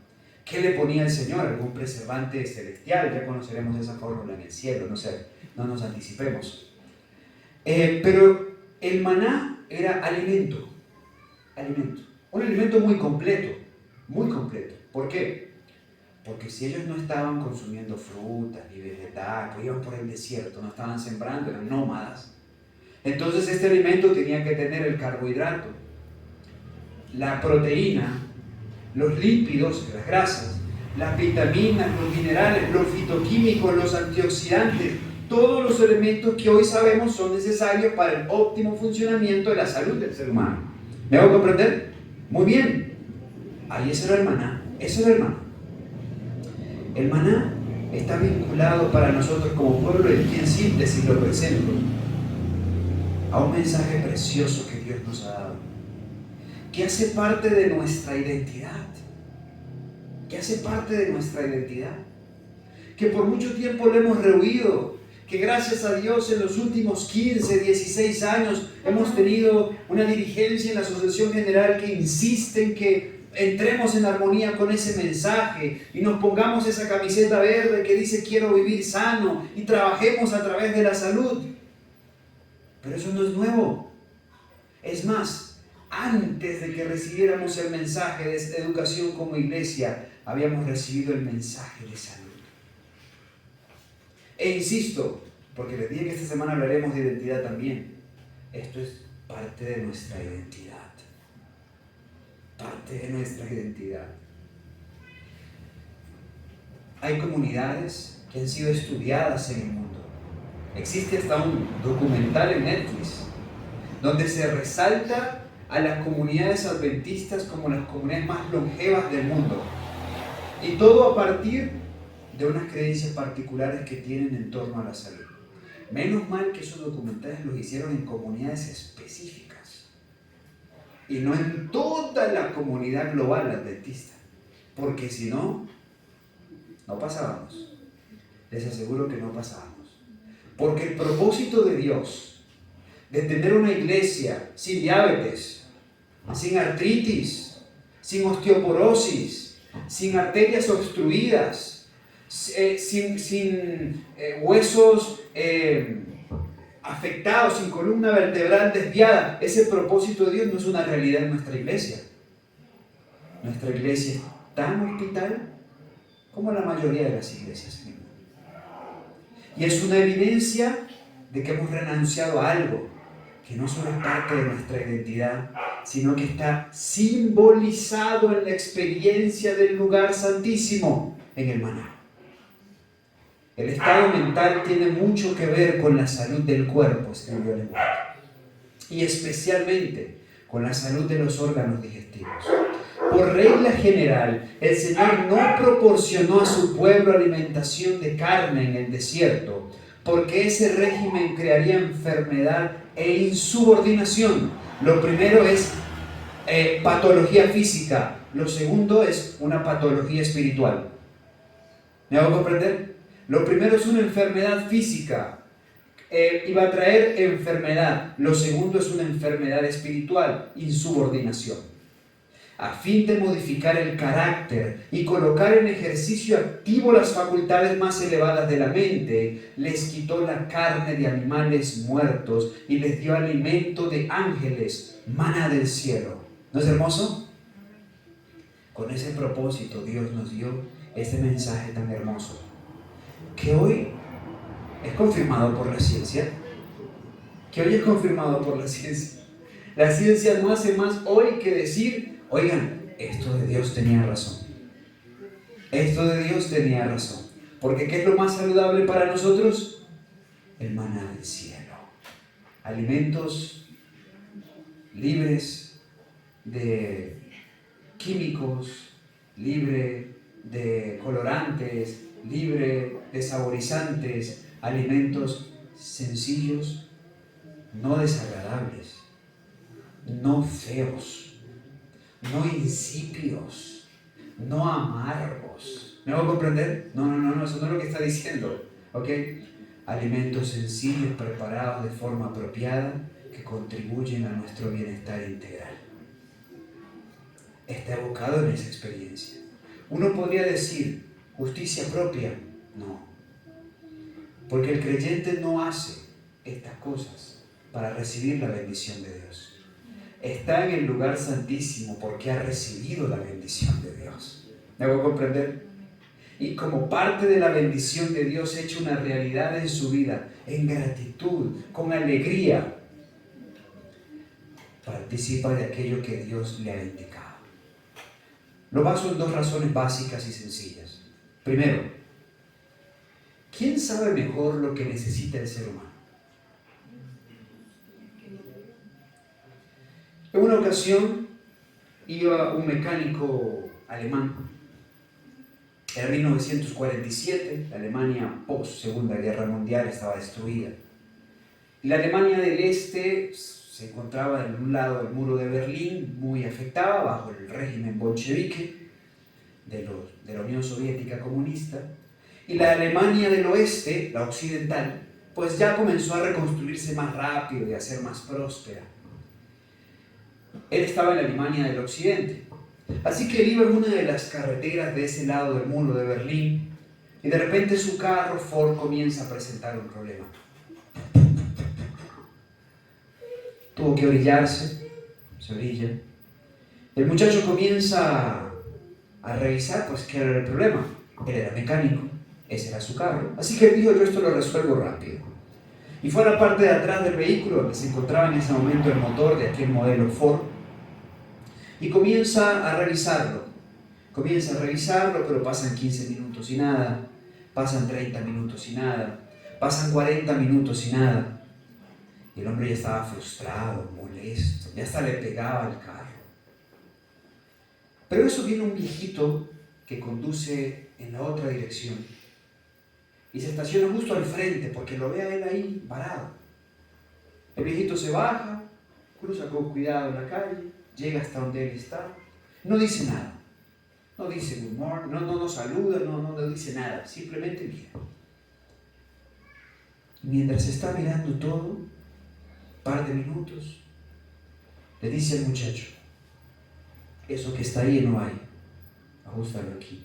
¿Qué le ponía el Señor? Algún preservante celestial, ya conoceremos esa fórmula en el cielo, no sé, no nos anticipemos. Pero el maná era alimento, un alimento muy completo, muy completo. ¿Por qué? Porque si ellos no estaban consumiendo frutas ni vegetales, pues iban por el desierto, no estaban sembrando, eran nómadas. Entonces este alimento tenía que tener el carbohidrato, la proteína, los lípidos, las grasas, las vitaminas, los minerales, los fitoquímicos, los antioxidantes, todos los elementos que hoy sabemos son necesarios para el óptimo funcionamiento de la salud del ser humano. ¿Me hago comprender? Muy bien. Ahí ese era el maná. Ese era el maná. El maná está vinculado para nosotros como pueblo, y en síntesis lo presento, a un mensaje precioso que Dios nos ha dado, que hace parte de nuestra identidad, que por mucho tiempo lo hemos rehuido, que gracias a Dios en los últimos 15, 16 años hemos tenido una dirigencia en la Asociación General que insiste en que entremos en armonía con ese mensaje y nos pongamos esa camiseta verde que dice quiero vivir sano y trabajemos a través de la salud. Pero eso no es nuevo. Es más, antes de que recibiéramos el mensaje de esta educación como iglesia, habíamos recibido el mensaje de salud. E insisto, porque les dije que esta semana hablaremos de identidad también. Esto es parte de nuestra identidad. Parte de nuestra identidad. Hay comunidades que han sido estudiadas en el mundo. Existe hasta un documental en Netflix donde se resalta a las comunidades adventistas como las comunidades más longevas del mundo. Y todo a partir de unas creencias particulares que tienen en torno a la salud. Menos mal que esos documentales los hicieron en comunidades específicas y no en toda la comunidad global adventista, porque si no, no pasábamos. Les aseguro que no pasábamos. Porque el propósito de Dios de tener una iglesia sin diabetes, sin artritis, sin osteoporosis, sin arterias obstruidas, sin huesos afectados, sin columna vertebral desviada, ese propósito de Dios no es una realidad en nuestra iglesia. Nuestra iglesia es tan hospital como la mayoría de las iglesias en el mundo. Y es una evidencia de que hemos renunciado a algo que no solo es parte de nuestra identidad, sino que está simbolizado en la experiencia del lugar santísimo, en el maná. El estado mental tiene mucho que ver con la salud del cuerpo, escribió el lenguaje, y especialmente con la salud de los órganos digestivos. Por regla general, el Señor no proporcionó a su pueblo alimentación de carne en el desierto, porque ese régimen crearía enfermedad e insubordinación. Lo primero es patología física, lo segundo es una patología espiritual. ¿Me hago comprender? Lo primero es una enfermedad física, y va a traer enfermedad. Lo segundo es una enfermedad espiritual, insubordinación. A fin de modificar el carácter y colocar en ejercicio activo las facultades más elevadas de la mente, les quitó la carne de animales muertos y les dio alimento de ángeles, maná del cielo. ¿No es hermoso? Con ese propósito Dios nos dio este mensaje tan hermoso, que hoy es confirmado por la ciencia. La ciencia no hace más hoy que decir, oigan, esto de Dios tenía razón. Porque ¿qué es lo más saludable para nosotros? El maná del cielo. Alimentos libres de químicos, libre de colorantes, libre de saborizantes, alimentos sencillos, no desagradables, no feos, no insípidos, no amargos. ¿Me hago comprender? No, eso no es lo que está diciendo. ¿ok? Alimentos sencillos preparados de forma apropiada que contribuyen a nuestro bienestar integral. Está evocado en esa experiencia. Uno podría decir, justicia propia, no. Porque el creyente no hace estas cosas para recibir la bendición de Dios. Está en el lugar santísimo porque ha recibido la bendición de Dios. ¿Me hago comprender? Y como parte de la bendición de Dios hecha una realidad en su vida, en gratitud, con alegría, participa de aquello que Dios le ha indicado. Lo baso en dos razones básicas y sencillas. Primero, ¿quién sabe mejor lo que necesita el ser humano? En una ocasión iba un mecánico alemán. Era 1947, la Alemania post Segunda Guerra Mundial estaba destruida. Y la Alemania del Este se encontraba en un lado del muro de Berlín, muy afectada bajo el régimen bolchevique de la Unión Soviética comunista. Y la Alemania del Oeste, la occidental, pues ya comenzó a reconstruirse más rápido y a ser más próspera. Él estaba en la Alemania del Occidente. Así que él iba en una de las carreteras de ese lado del muro de Berlín y de repente su carro Ford comienza a presentar un problema. Tuvo que orillarse, se orilla. El muchacho comienza a revisar pues qué era el problema. Él era mecánico, ese era su carro. Así que dijo, yo esto lo resuelvo rápido. Y fue a la parte de atrás del vehículo donde se encontraba en ese momento el motor de aquel modelo Ford. Y comienza a revisarlo, pero pasan 15 minutos y nada, pasan 30 minutos y nada, pasan 40 minutos y nada. Y el hombre ya estaba frustrado, molesto, ya hasta le pegaba al carro. Pero eso viene un viejito que conduce en la otra dirección y se estaciona justo al frente porque lo ve a él ahí parado. El viejito se baja, cruza con cuidado la calle, llega hasta donde él está, no dice nada, no dice good morning, no saluda, no dice nada, simplemente mira. Mientras está mirando todo, un par de minutos, le dice al muchacho, eso que está ahí no hay, ajustalo aquí,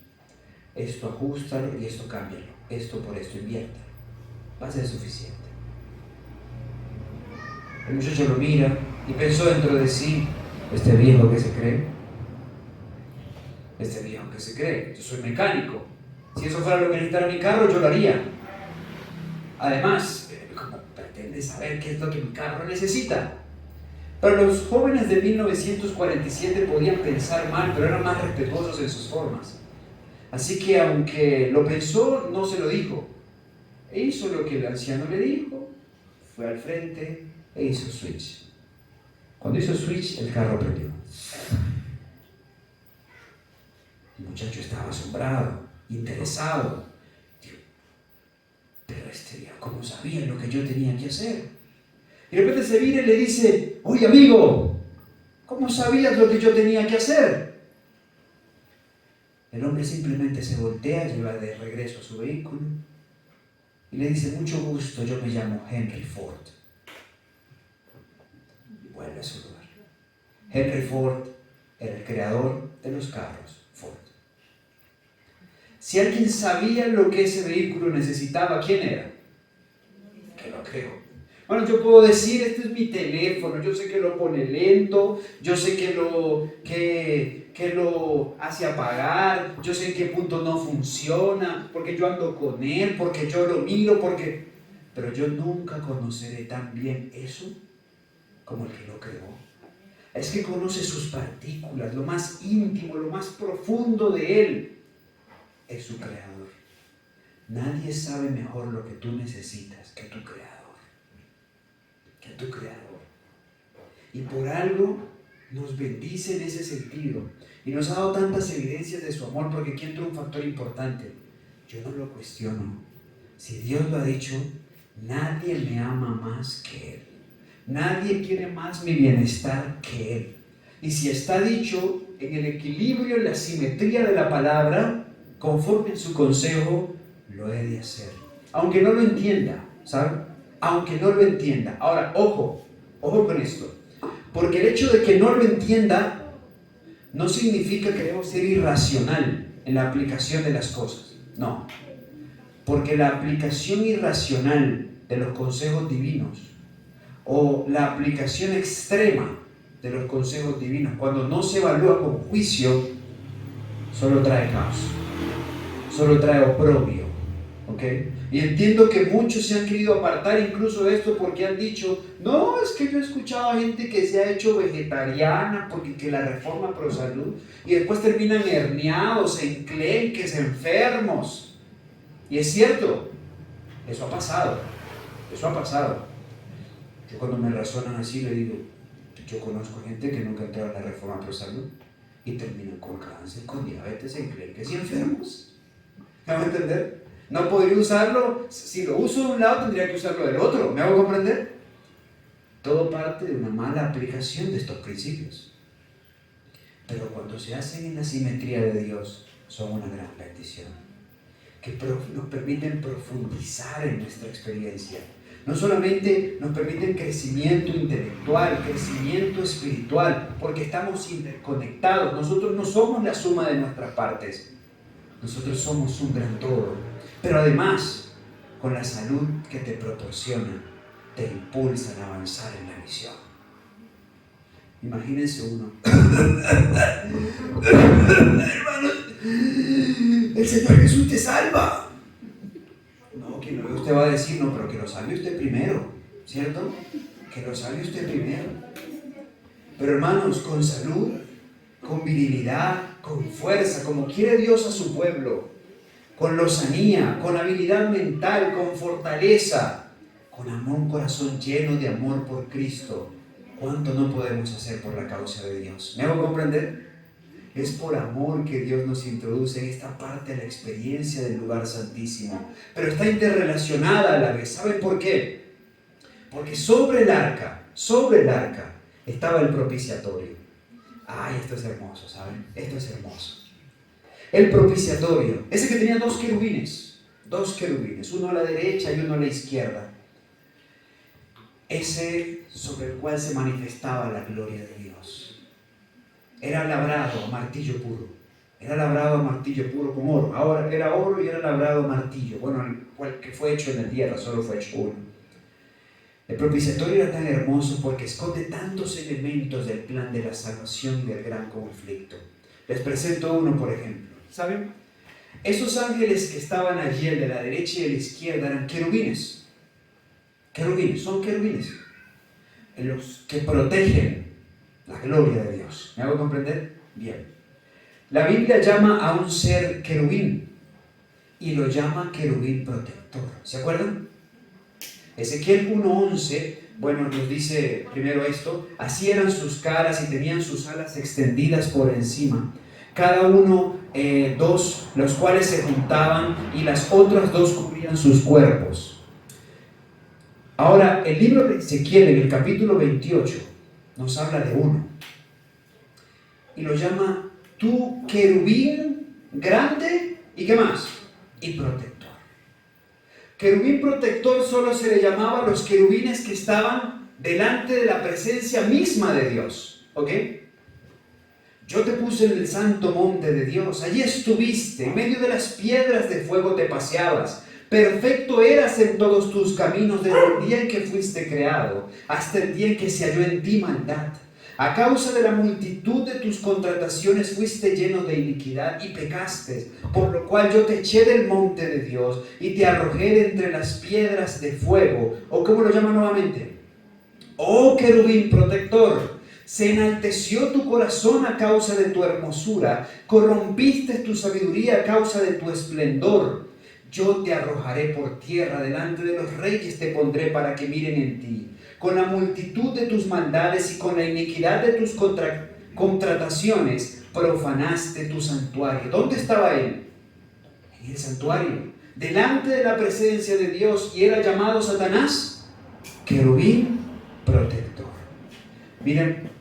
esto ajustalo y esto cámbialo, esto por esto inviértalo, va a ser suficiente. El muchacho lo mira y pensó dentro de sí, este viejo que se cree, yo soy mecánico, si eso fuera lo que necesitara mi carro, yo lo haría. Además, ¿cómo pretende saber qué es lo que mi carro necesita? Pero los jóvenes de 1947 podían pensar mal, pero eran más respetuosos en sus formas. Así que aunque lo pensó, no se lo dijo. E hizo lo que el anciano le dijo, fue al frente e hizo switch. Cuando hizo switch, el carro prendió. El muchacho estaba asombrado, interesado. Dijo, pero este día, ¿cómo sabía lo que yo tenía que hacer? Y de repente se vira y le dice, oye amigo, ¿cómo sabías lo que yo tenía que hacer? El hombre simplemente se voltea, lleva de regreso a su vehículo y le dice, mucho gusto, yo me llamo Henry Ford. Y vuelve a su lugar. Henry Ford era el creador de los carros Ford. Si alguien sabía lo que ese vehículo necesitaba, ¿quién era? Que lo creó. Bueno, yo puedo decir, este es mi teléfono, yo sé que lo pone lento, yo sé que lo hace apagar, yo sé en qué punto no funciona, porque yo ando con él, porque yo lo miro, pero yo nunca conoceré tan bien eso como el que lo creó. Es que conoce sus partículas, lo más íntimo, lo más profundo de él, es su creador. Nadie sabe mejor lo que tú necesitas que tu creador. Y por algo nos bendice en ese sentido y nos ha dado tantas evidencias de su amor, porque aquí entra un factor importante. Yo no lo cuestiono. Si Dios lo ha dicho, nadie me ama más que Él. Nadie quiere más mi bienestar que Él. Y si está dicho en el equilibrio, en la simetría de la palabra, conforme a su consejo, lo he de hacer. aunque no lo entienda, ¿saben? Aunque no lo entienda. Ahora, ojo con esto. Porque el hecho de que no lo entienda no significa que debemos ser irracional en la aplicación de las cosas. No. Porque la aplicación irracional de los consejos divinos o la aplicación extrema de los consejos divinos, cuando no se evalúa con juicio, solo trae caos, solo trae oprobio. ¿Ok? Y entiendo que muchos se han querido apartar incluso de esto porque han dicho, no, es que yo he escuchado a gente que se ha hecho vegetariana porque que la reforma pro salud, y después terminan herniados, enclenques, enfermos. Y es cierto, eso ha pasado. Yo cuando me razonan así le digo, yo conozco gente que nunca entró en la reforma pro salud y terminan con cáncer, con diabetes, enclenques y enfermos. ¿Me van a entender? No podría usarlo, si lo uso de un lado tendría que usarlo del otro. ¿Me hago comprender? Todo parte de una mala aplicación de estos principios. Pero cuando se hacen en la simetría de Dios, son una gran bendición. Que nos permiten profundizar en nuestra experiencia. No solamente nos permiten crecimiento intelectual, crecimiento espiritual, porque estamos interconectados. Nosotros no somos la suma de nuestras partes. Nosotros somos un gran todo. Pero además, con la salud que te proporciona, te impulsan a avanzar en la misión. Imagínense uno. Hermano, el Señor Jesús te salva. No, que no, usted va a decir, no, pero que lo salve usted primero, ¿cierto? Que lo salve usted primero. Pero hermanos, con salud, con virilidad, con fuerza, como quiere Dios a su pueblo, con lozanía, con habilidad mental, con fortaleza, con amor, un corazón lleno de amor por Cristo. ¿Cuánto no podemos hacer por la causa de Dios? ¿Me hago comprender? Es por amor que Dios nos introduce en esta parte de la experiencia del lugar santísimo. Pero está interrelacionada a la vez. ¿Saben por qué? Porque sobre el arca, estaba el propiciatorio. Ay, esto es hermoso, ¿saben? Esto es hermoso. El propiciatorio, ese que tenía dos querubines, uno a la derecha y uno a la izquierda. Ese sobre el cual se manifestaba la gloria de Dios. Era labrado a martillo puro. Con oro. Ahora era oro y era labrado a martillo. Bueno, el que fue hecho en la tierra, solo fue hecho uno. El propiciatorio era tan hermoso porque esconde tantos elementos del plan de la salvación y del gran conflicto. Les presento uno, por ejemplo. ¿Saben? Esos ángeles que estaban allí, el de la derecha y de la izquierda, eran querubines. Son querubines. Los que protegen la gloria de Dios. ¿Me hago comprender? Bien. La Biblia llama a un ser querubín y lo llama querubín protector. ¿Se acuerdan? Ezequiel 1:11, bueno, nos dice primero esto: así eran sus caras y tenían sus alas extendidas por encima, cada uno dos, los cuales se juntaban, y las otras dos cubrían sus cuerpos. Ahora, el libro de Ezequiel en el capítulo 28 nos habla de uno y lo llama tu querubín grande y ¿qué más? Y protector. Querubín protector solo se le llamaba a los querubines que estaban delante de la presencia misma de Dios. ¿Ok? Yo te puse en el santo monte de Dios, allí estuviste, en medio de las piedras de fuego te paseabas. Perfecto eras en todos tus caminos desde el día en que fuiste creado, hasta el día en que se halló en ti maldad. A causa de la multitud de tus contrataciones fuiste lleno de iniquidad y pecaste, por lo cual yo te eché del monte de Dios y te arrojé de entre las piedras de fuego. ¿O cómo lo llama nuevamente? Oh querubín protector, se enalteció tu corazón a causa de tu hermosura, corrompiste tu sabiduría a causa de tu esplendor. Yo te arrojaré por tierra, delante de los reyes te pondré para que miren en ti. Con la multitud de tus maldades y con la iniquidad de tus contrataciones profanaste tu santuario. ¿Dónde estaba él? En el santuario, delante de la presencia de Dios, y era llamado Satanás querubín protector. Miren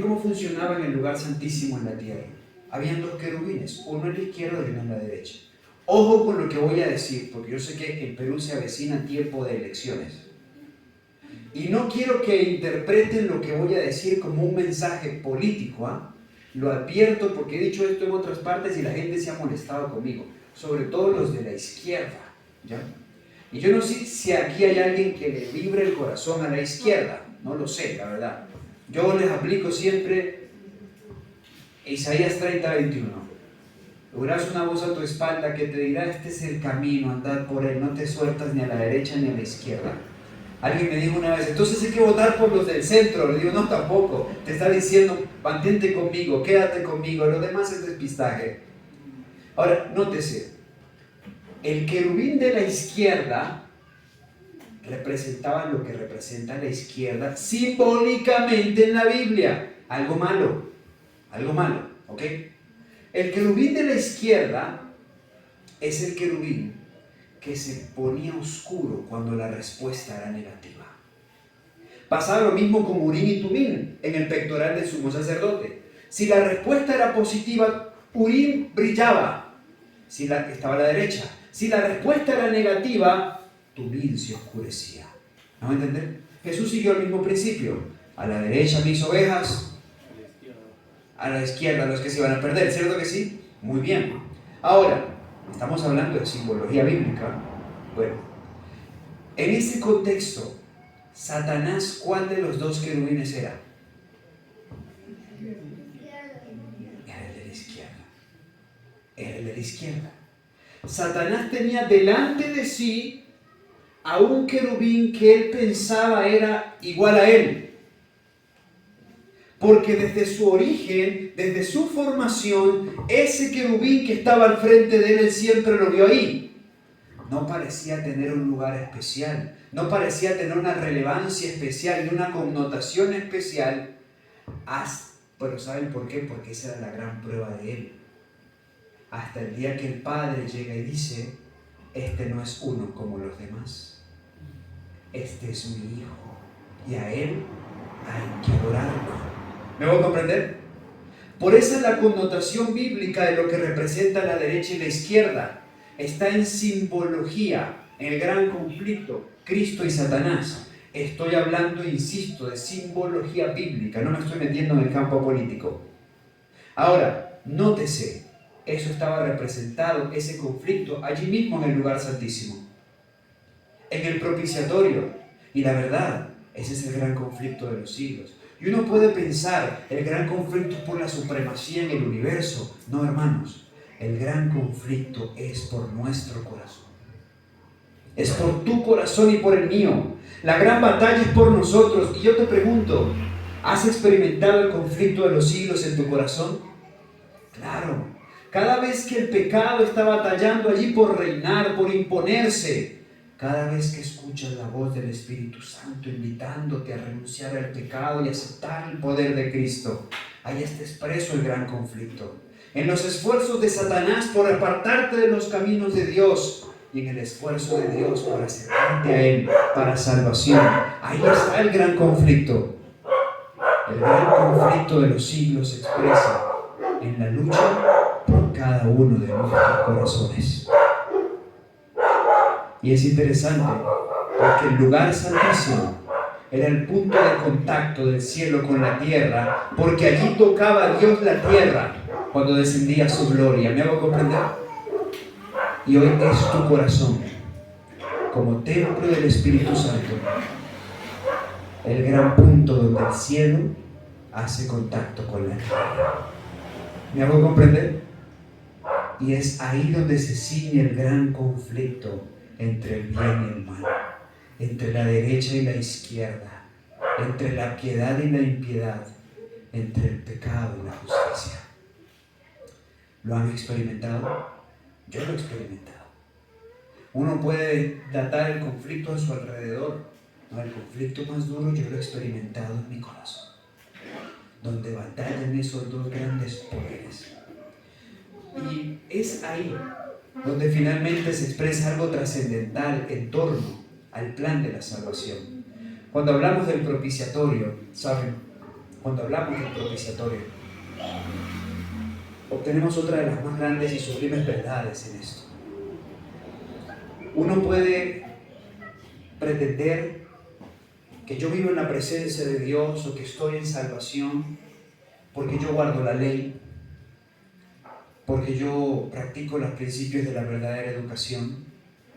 cómo funcionaba en el lugar santísimo en la tierra. Habían dos querubines, uno a la izquierda y uno a la derecha. Ojo con lo que voy a decir, porque yo sé que en Perú se avecina tiempo de elecciones. Y no quiero que interpreten lo que voy a decir como un mensaje político, ¿ah? Lo advierto porque he dicho esto en otras partes y la gente se ha molestado conmigo, sobre todo los de la izquierda, ¿ya? Y yo no sé si aquí hay alguien que le vibre el corazón a la izquierda, no lo sé, la verdad. Yo les aplico siempre Isaías 30:21. Oirás una voz a tu espalda que te dirá: este es el camino, andad por él, no te sueltas ni a la derecha ni a la izquierda. Alguien me dijo una vez: entonces hay que votar por los del centro. Le digo: no, tampoco. Te está diciendo: mantente conmigo, quédate conmigo, lo demás es despistaje. Ahora, nótese, el querubín de la izquierda representaba lo que representa la izquierda simbólicamente en la Biblia. Algo malo, ¿ok? El querubín de la izquierda es el querubín que se ponía oscuro cuando la respuesta era negativa. Pasaba lo mismo con Urim y Tumim en el pectoral del sumo sacerdote. Si la respuesta era positiva, Urim brillaba, estaba a la derecha. Si la respuesta era negativa, Tumim se oscurecía. ¿No me entienden? Jesús siguió el mismo principio. A la derecha mis ovejas, a la izquierda los que se iban a perder, ¿cierto que sí? Muy bien. Ahora, estamos hablando de simbología bíblica. Bueno, en ese contexto, Satanás, ¿cuál de los dos querubines era? Era el de la izquierda. Era el de la izquierda. Satanás tenía delante de sí a un querubín que él pensaba era igual a él. Porque desde su origen, desde su formación, ese querubín que estaba al frente de él siempre lo vio ahí. No parecía tener un lugar especial, no parecía tener una relevancia especial y una connotación especial. Pero ¿saben por qué? Porque esa era la gran prueba de él. Hasta el día que el Padre llega y dice: este no es uno como los demás, este es mi Hijo y a él hay que adorarlo. ¿Me voy a comprender? Por eso la connotación bíblica de lo que representa la derecha y la izquierda está en simbología, en el gran conflicto, Cristo y Satanás. Estoy hablando, insisto, de simbología bíblica, no me estoy metiendo en el campo político. Ahora, nótese, eso estaba representado, ese conflicto, allí mismo en el lugar santísimo, en el propiciatorio. Y la verdad, ese es el gran conflicto de los siglos. Y uno puede pensar, el gran conflicto es por la supremacía en el universo. No, hermanos, el gran conflicto es por nuestro corazón. Es por tu corazón y por el mío. La gran batalla es por nosotros. Y yo te pregunto, ¿has experimentado el conflicto de los siglos en tu corazón? Claro. Cada vez que el pecado está batallando allí por reinar, por imponerse, cada vez que escuchas la voz del Espíritu Santo invitándote a renunciar al pecado y aceptar el poder de Cristo, ahí está expreso el gran conflicto. En los esfuerzos de Satanás por apartarte de los caminos de Dios y en el esfuerzo de Dios por acercarte a Él para salvación. Ahí está el gran conflicto. El gran conflicto de los siglos se expresa en la lucha por cada uno de nuestros corazones. Y es interesante porque el lugar santísimo era el punto de contacto del cielo con la tierra, porque allí tocaba Dios la tierra cuando descendía su gloria. ¿Me hago comprender? Y hoy es tu corazón, como templo del Espíritu Santo, el gran punto donde el cielo hace contacto con la tierra. ¿Me hago comprender? Y es ahí donde se ciñe el gran conflicto entre el bien y el mal, entre la derecha y la izquierda, entre la piedad y la impiedad, entre el pecado y la justicia. ¿Lo han experimentado? Yo lo he experimentado. Uno puede datar el conflicto a su alrededor. No, el conflicto más duro yo lo he experimentado en mi corazón, donde batallan esos dos grandes poderes. Y es ahí donde finalmente se expresa algo trascendental en torno al plan de la salvación. Cuando hablamos del propiciatorio, ¿saben? Cuando hablamos del propiciatorio, obtenemos otra de las más grandes y sublimes verdades en esto. Uno puede pretender que yo vivo en la presencia de Dios o que estoy en salvación porque yo guardo la ley, porque yo practico los principios de la verdadera educación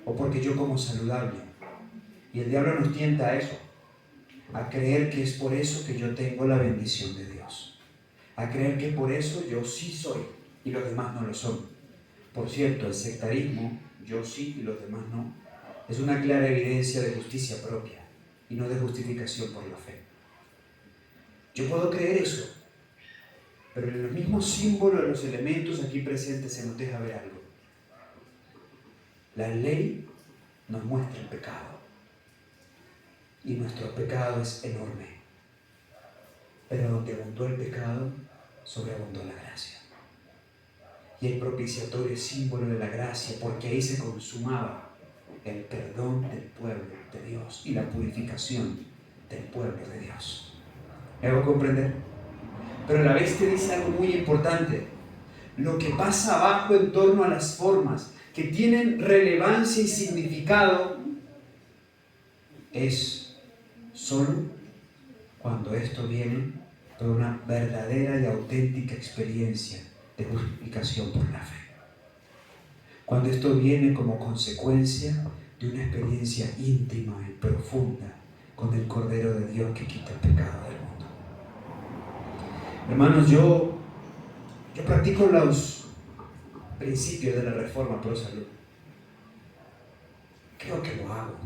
o porque yo como saludable. Y el diablo nos tienta a eso, a creer que es por eso que yo tengo la bendición de Dios, a creer que por eso yo sí soy y los demás no lo son. Por cierto, el sectarismo, yo sí y los demás no, es una clara evidencia de justicia propia y no de justificación por la fe. Yo puedo creer eso, pero en los mismos símbolos, los elementos aquí presentes se nos deja ver algo. La ley nos muestra el pecado y nuestro pecado es enorme, pero donde abundó el pecado, sobreabundó la gracia. Y el propiciatorio es símbolo de la gracia, porque ahí se consumaba el perdón del pueblo de Dios y la purificación del pueblo de Dios. ¿Me hago comprender? Pero a la vez te dice algo muy importante. Lo que pasa abajo en torno a las formas que tienen relevancia y significado es solo cuando esto viene por una verdadera y auténtica experiencia de justificación por la fe. Cuando esto viene como consecuencia de una experiencia íntima y profunda con el Cordero de Dios que quita el pecado del mundo. Hermanos, yo practico los principios de la Reforma Pro Salud. Creo que lo hago.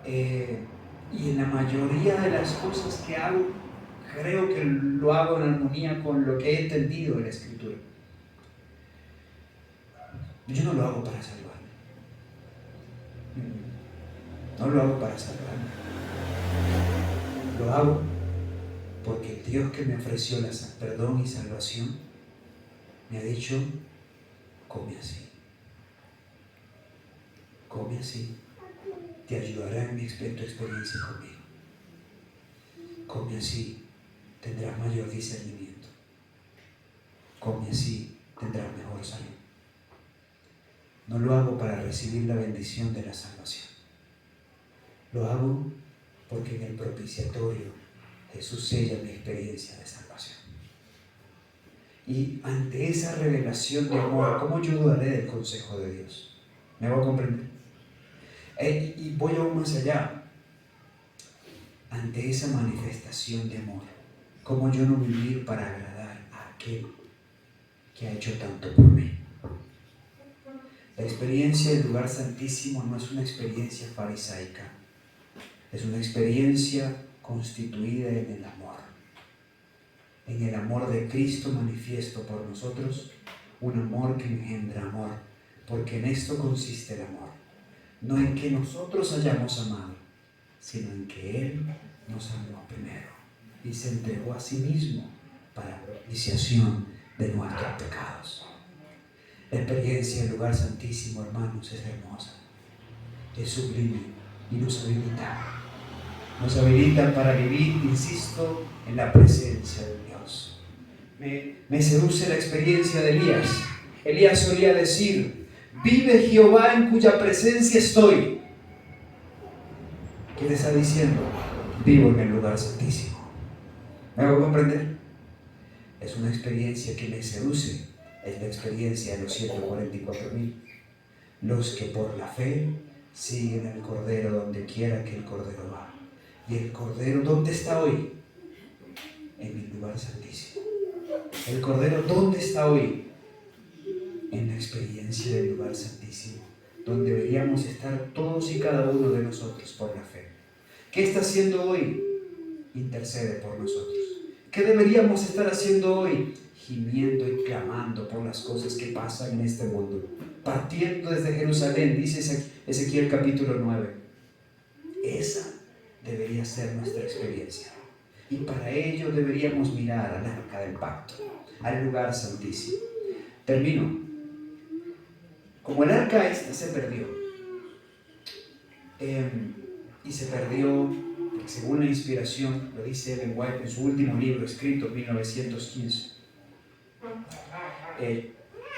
Y en la mayoría de las cosas que hago, creo que lo hago en armonía con lo que he entendido de la Escritura. Yo no lo hago para salvarme. No lo hago para salvarme. Lo hago porque el Dios que me ofreció la perdón y salvación me ha dicho, come así. Come así. Te ayudará en tu experiencia conmigo. Come así, tendrás mayor discernimiento. Come así, tendrás mejor salud. No lo hago para recibir la bendición de la salvación. Lo hago porque en el propiciatorio Jesús sella mi experiencia de salvación. Y ante esa revelación de amor, ¿cómo yo dudaré del consejo de Dios? ¿Me hago comprender? Y voy aún más allá. Ante esa manifestación de amor, ¿cómo yo no vivir para agradar a aquel que ha hecho tanto por mí? La experiencia del lugar santísimo no es una experiencia farisaica, es una experiencia constituida en el amor de Cristo manifiesto por nosotros, un amor que engendra amor, porque en esto consiste el amor, no en que nosotros hayamos amado, sino en que Él nos amó primero y se entregó a sí mismo para propiciación de nuestros pecados. La experiencia del lugar santísimo, hermanos, es hermosa, es sublime y nos habilita para vivir, insisto, en la presencia de Dios. Me seduce la experiencia de Elías. Elías solía decir, vive Jehová en cuya presencia estoy. ¿Qué le está diciendo? Vivo en el lugar santísimo. ¿Me hago comprender? Es una experiencia que me seduce. Es la experiencia de los 144.000. Los que por la fe siguen al Cordero donde quiera que el Cordero va. ¿Y el Cordero dónde está hoy? En el lugar santísimo. ¿El Cordero dónde está hoy? En la experiencia del lugar santísimo, donde deberíamos estar todos y cada uno de nosotros por la fe. ¿Qué está haciendo hoy? Intercede por nosotros. ¿Qué deberíamos estar haciendo hoy? Gimiendo y clamando por las cosas que pasan en este mundo. Partiendo desde Jerusalén, dice Ezequiel capítulo 9. Esa debería ser nuestra experiencia. Y para ello deberíamos mirar al arca del pacto, al lugar santísimo. Termino. Como el arca esta se perdió, y se perdió, según la inspiración, lo dice Ellen White en su último libro escrito en 1915,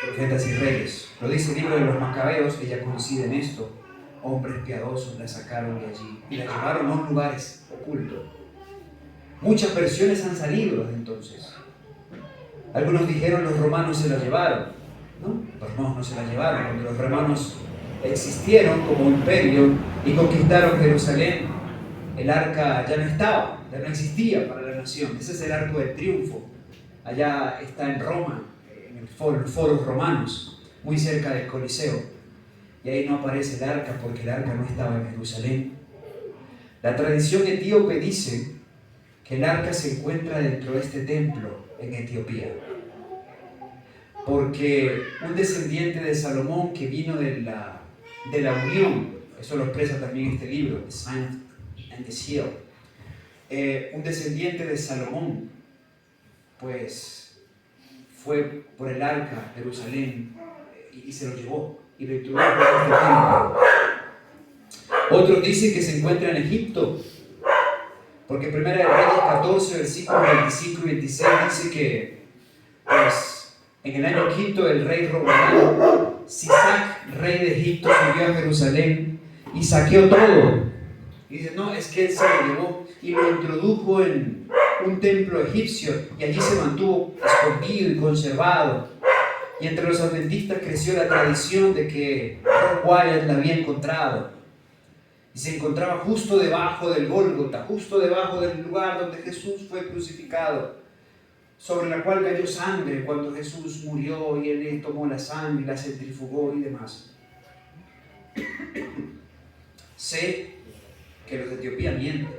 profetas y reyes. Lo dice el libro de los Macabeos, ella coincide en esto. Hombres piadosos la sacaron de allí y la llevaron a un lugar oculto. Muchas versiones han salido desde entonces. Algunos dijeron los romanos se la llevaron. No, los romanos no se la llevaron. Cuando los romanos existieron como imperio y conquistaron Jerusalén, el arca ya no estaba, ya no existía para la nación. Ese es el arco del triunfo. Allá está en Roma, en los foros romanos, muy cerca del Coliseo. Y ahí no aparece el arca porque el arca no estaba en Jerusalén. La tradición etíope dice que el arca se encuentra dentro de este templo en Etiopía. Porque un descendiente de Salomón que vino de la unión, eso lo expresa también este libro, The Sign and the Seal, un descendiente de Salomón, pues fue por el arca a Jerusalén y se lo llevó y lo introdujo en este templo. Otros dicen que se encuentra en Egipto, porque 1 Reyes 14, versículos 25 y 26 dice que, pues, en el año quinto del rey Roboam, Sisac, rey de Egipto, subió a Jerusalén y saqueó todo. Y dice, no, es que él se lo llevó y lo introdujo en un templo egipcio y allí se mantuvo escondido y conservado. Y entre los adventistas creció la tradición de que Ron Wyatt la había encontrado. Y se encontraba justo debajo del Gólgota, justo debajo del lugar donde Jesús fue crucificado, sobre la cual cayó sangre cuando Jesús murió y él tomó la sangre y la centrifugó y demás. Sé que los de Etiopía mienten.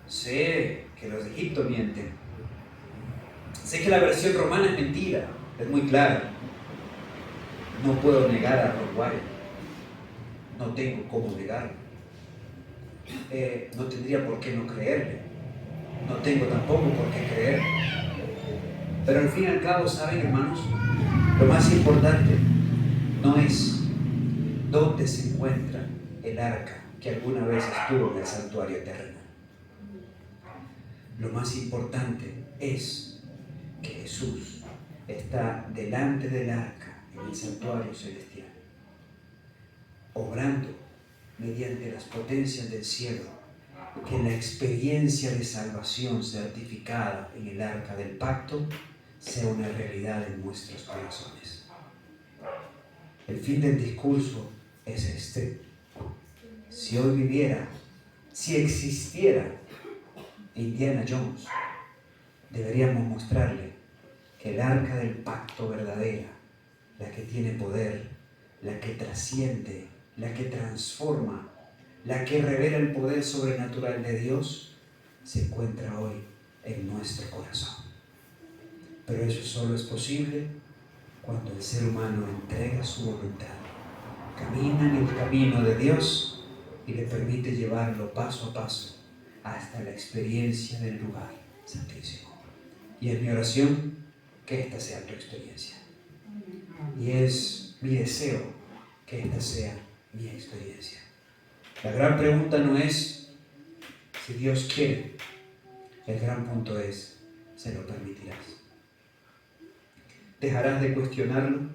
Sé que los de Egipto mienten. Sé que la versión romana es mentira, es muy clara. No puedo negar a Ron Wyatt. No tengo cómo negarlo. No tendría por qué no creerle. No tengo tampoco por qué creerle. Pero al fin y al cabo, ¿saben, hermanos? Lo más importante no es dónde se encuentra el arca que alguna vez estuvo en el santuario terrenal. Lo más importante es que Jesús está delante del arca en el santuario celestial, obrando mediante las potencias del cielo, que la experiencia de salvación certificada en el arca del pacto sea una realidad en nuestros corazones. El fin del discurso es este. Si hoy viviera, si existiera Indiana Jones, deberíamos mostrarle que el arca del pacto verdadera, la que tiene poder, la que trasciende, la que transforma, la que revela el poder sobrenatural de Dios, se encuentra hoy en nuestro corazón. Pero eso solo es posible cuando el ser humano entrega su voluntad, camina en el camino de Dios y le permite llevarlo paso a paso hasta la experiencia del lugar santísimo. Y es mi oración que esta sea tu experiencia. Y es mi deseo que esta sea mi experiencia. La gran pregunta no es si Dios quiere. El gran punto es, ¿se lo permitirás? ¿Dejarás de cuestionarlo?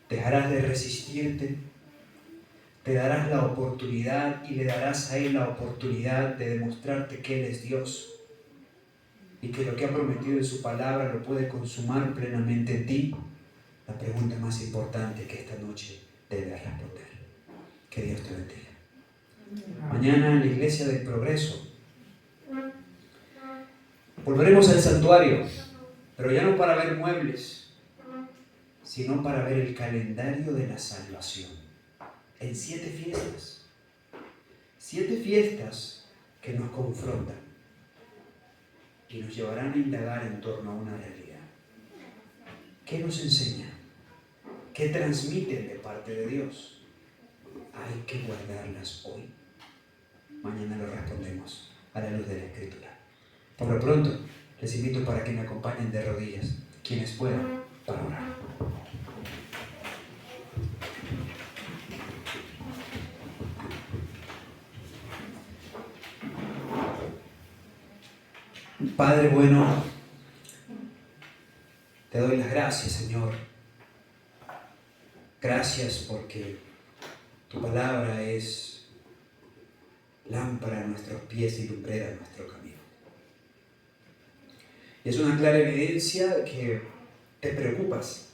¿Dejarás de resistirte? ¿Te darás la oportunidad y le darás a Él la oportunidad de demostrarte que Él es Dios y que lo que ha prometido en su palabra lo puede consumar plenamente en ti? La pregunta más importante que esta noche debes responder. Que Dios te bendiga. Mañana en la Iglesia del Progreso volveremos al santuario, pero ya no para ver muebles, sino para ver el calendario de la salvación en 7 fiestas. 7 fiestas que nos confrontan y nos llevarán a indagar en torno a una realidad. ¿Qué nos enseñan? ¿Qué transmiten de parte de Dios? Hay que guardarlas hoy. Mañana lo respondemos a la luz de la Escritura. Por lo pronto, les invito para que me acompañen de rodillas, quienes puedan, para orar. Padre bueno, Te doy las gracias, Señor. Gracias porque tu palabra es lámpara a nuestros pies y lumbrera a nuestro camino. Y es una clara evidencia que te preocupas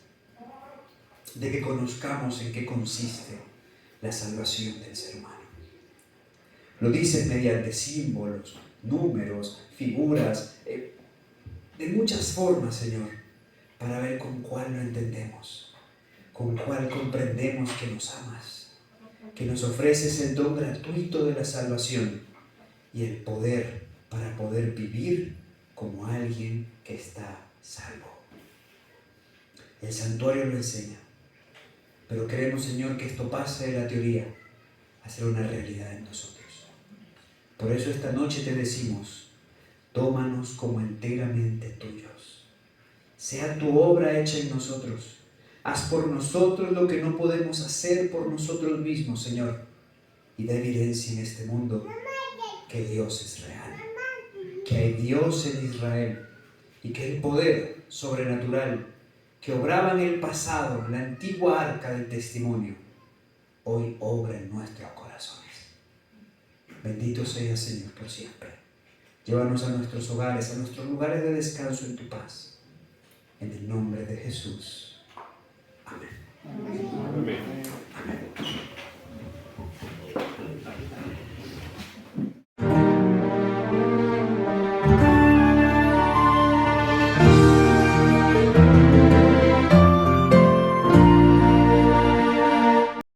de que conozcamos en qué consiste la salvación del ser humano. Lo dices mediante símbolos, números, figuras, de muchas formas, Señor, para ver con cuál lo entendemos, con cuál comprendemos que nos amas, que nos ofreces el don gratuito de la salvación y el poder para poder vivir como alguien que está salvo. El santuario lo enseña, pero queremos, Señor, que esto pase de la teoría a ser una realidad en nosotros. Por eso esta noche te decimos, tómanos como enteramente tuyos. Sea tu obra hecha en nosotros. Haz por nosotros lo que no podemos hacer por nosotros mismos, Señor. Y da evidencia en este mundo que Dios es real, que hay Dios en Israel y que el poder sobrenatural que obraba en el pasado, la antigua arca del testimonio, hoy obra en nuestros corazones. Bendito seas, Señor, por siempre. Llévanos a nuestros hogares, a nuestros lugares de descanso en tu paz. En el nombre de Jesús.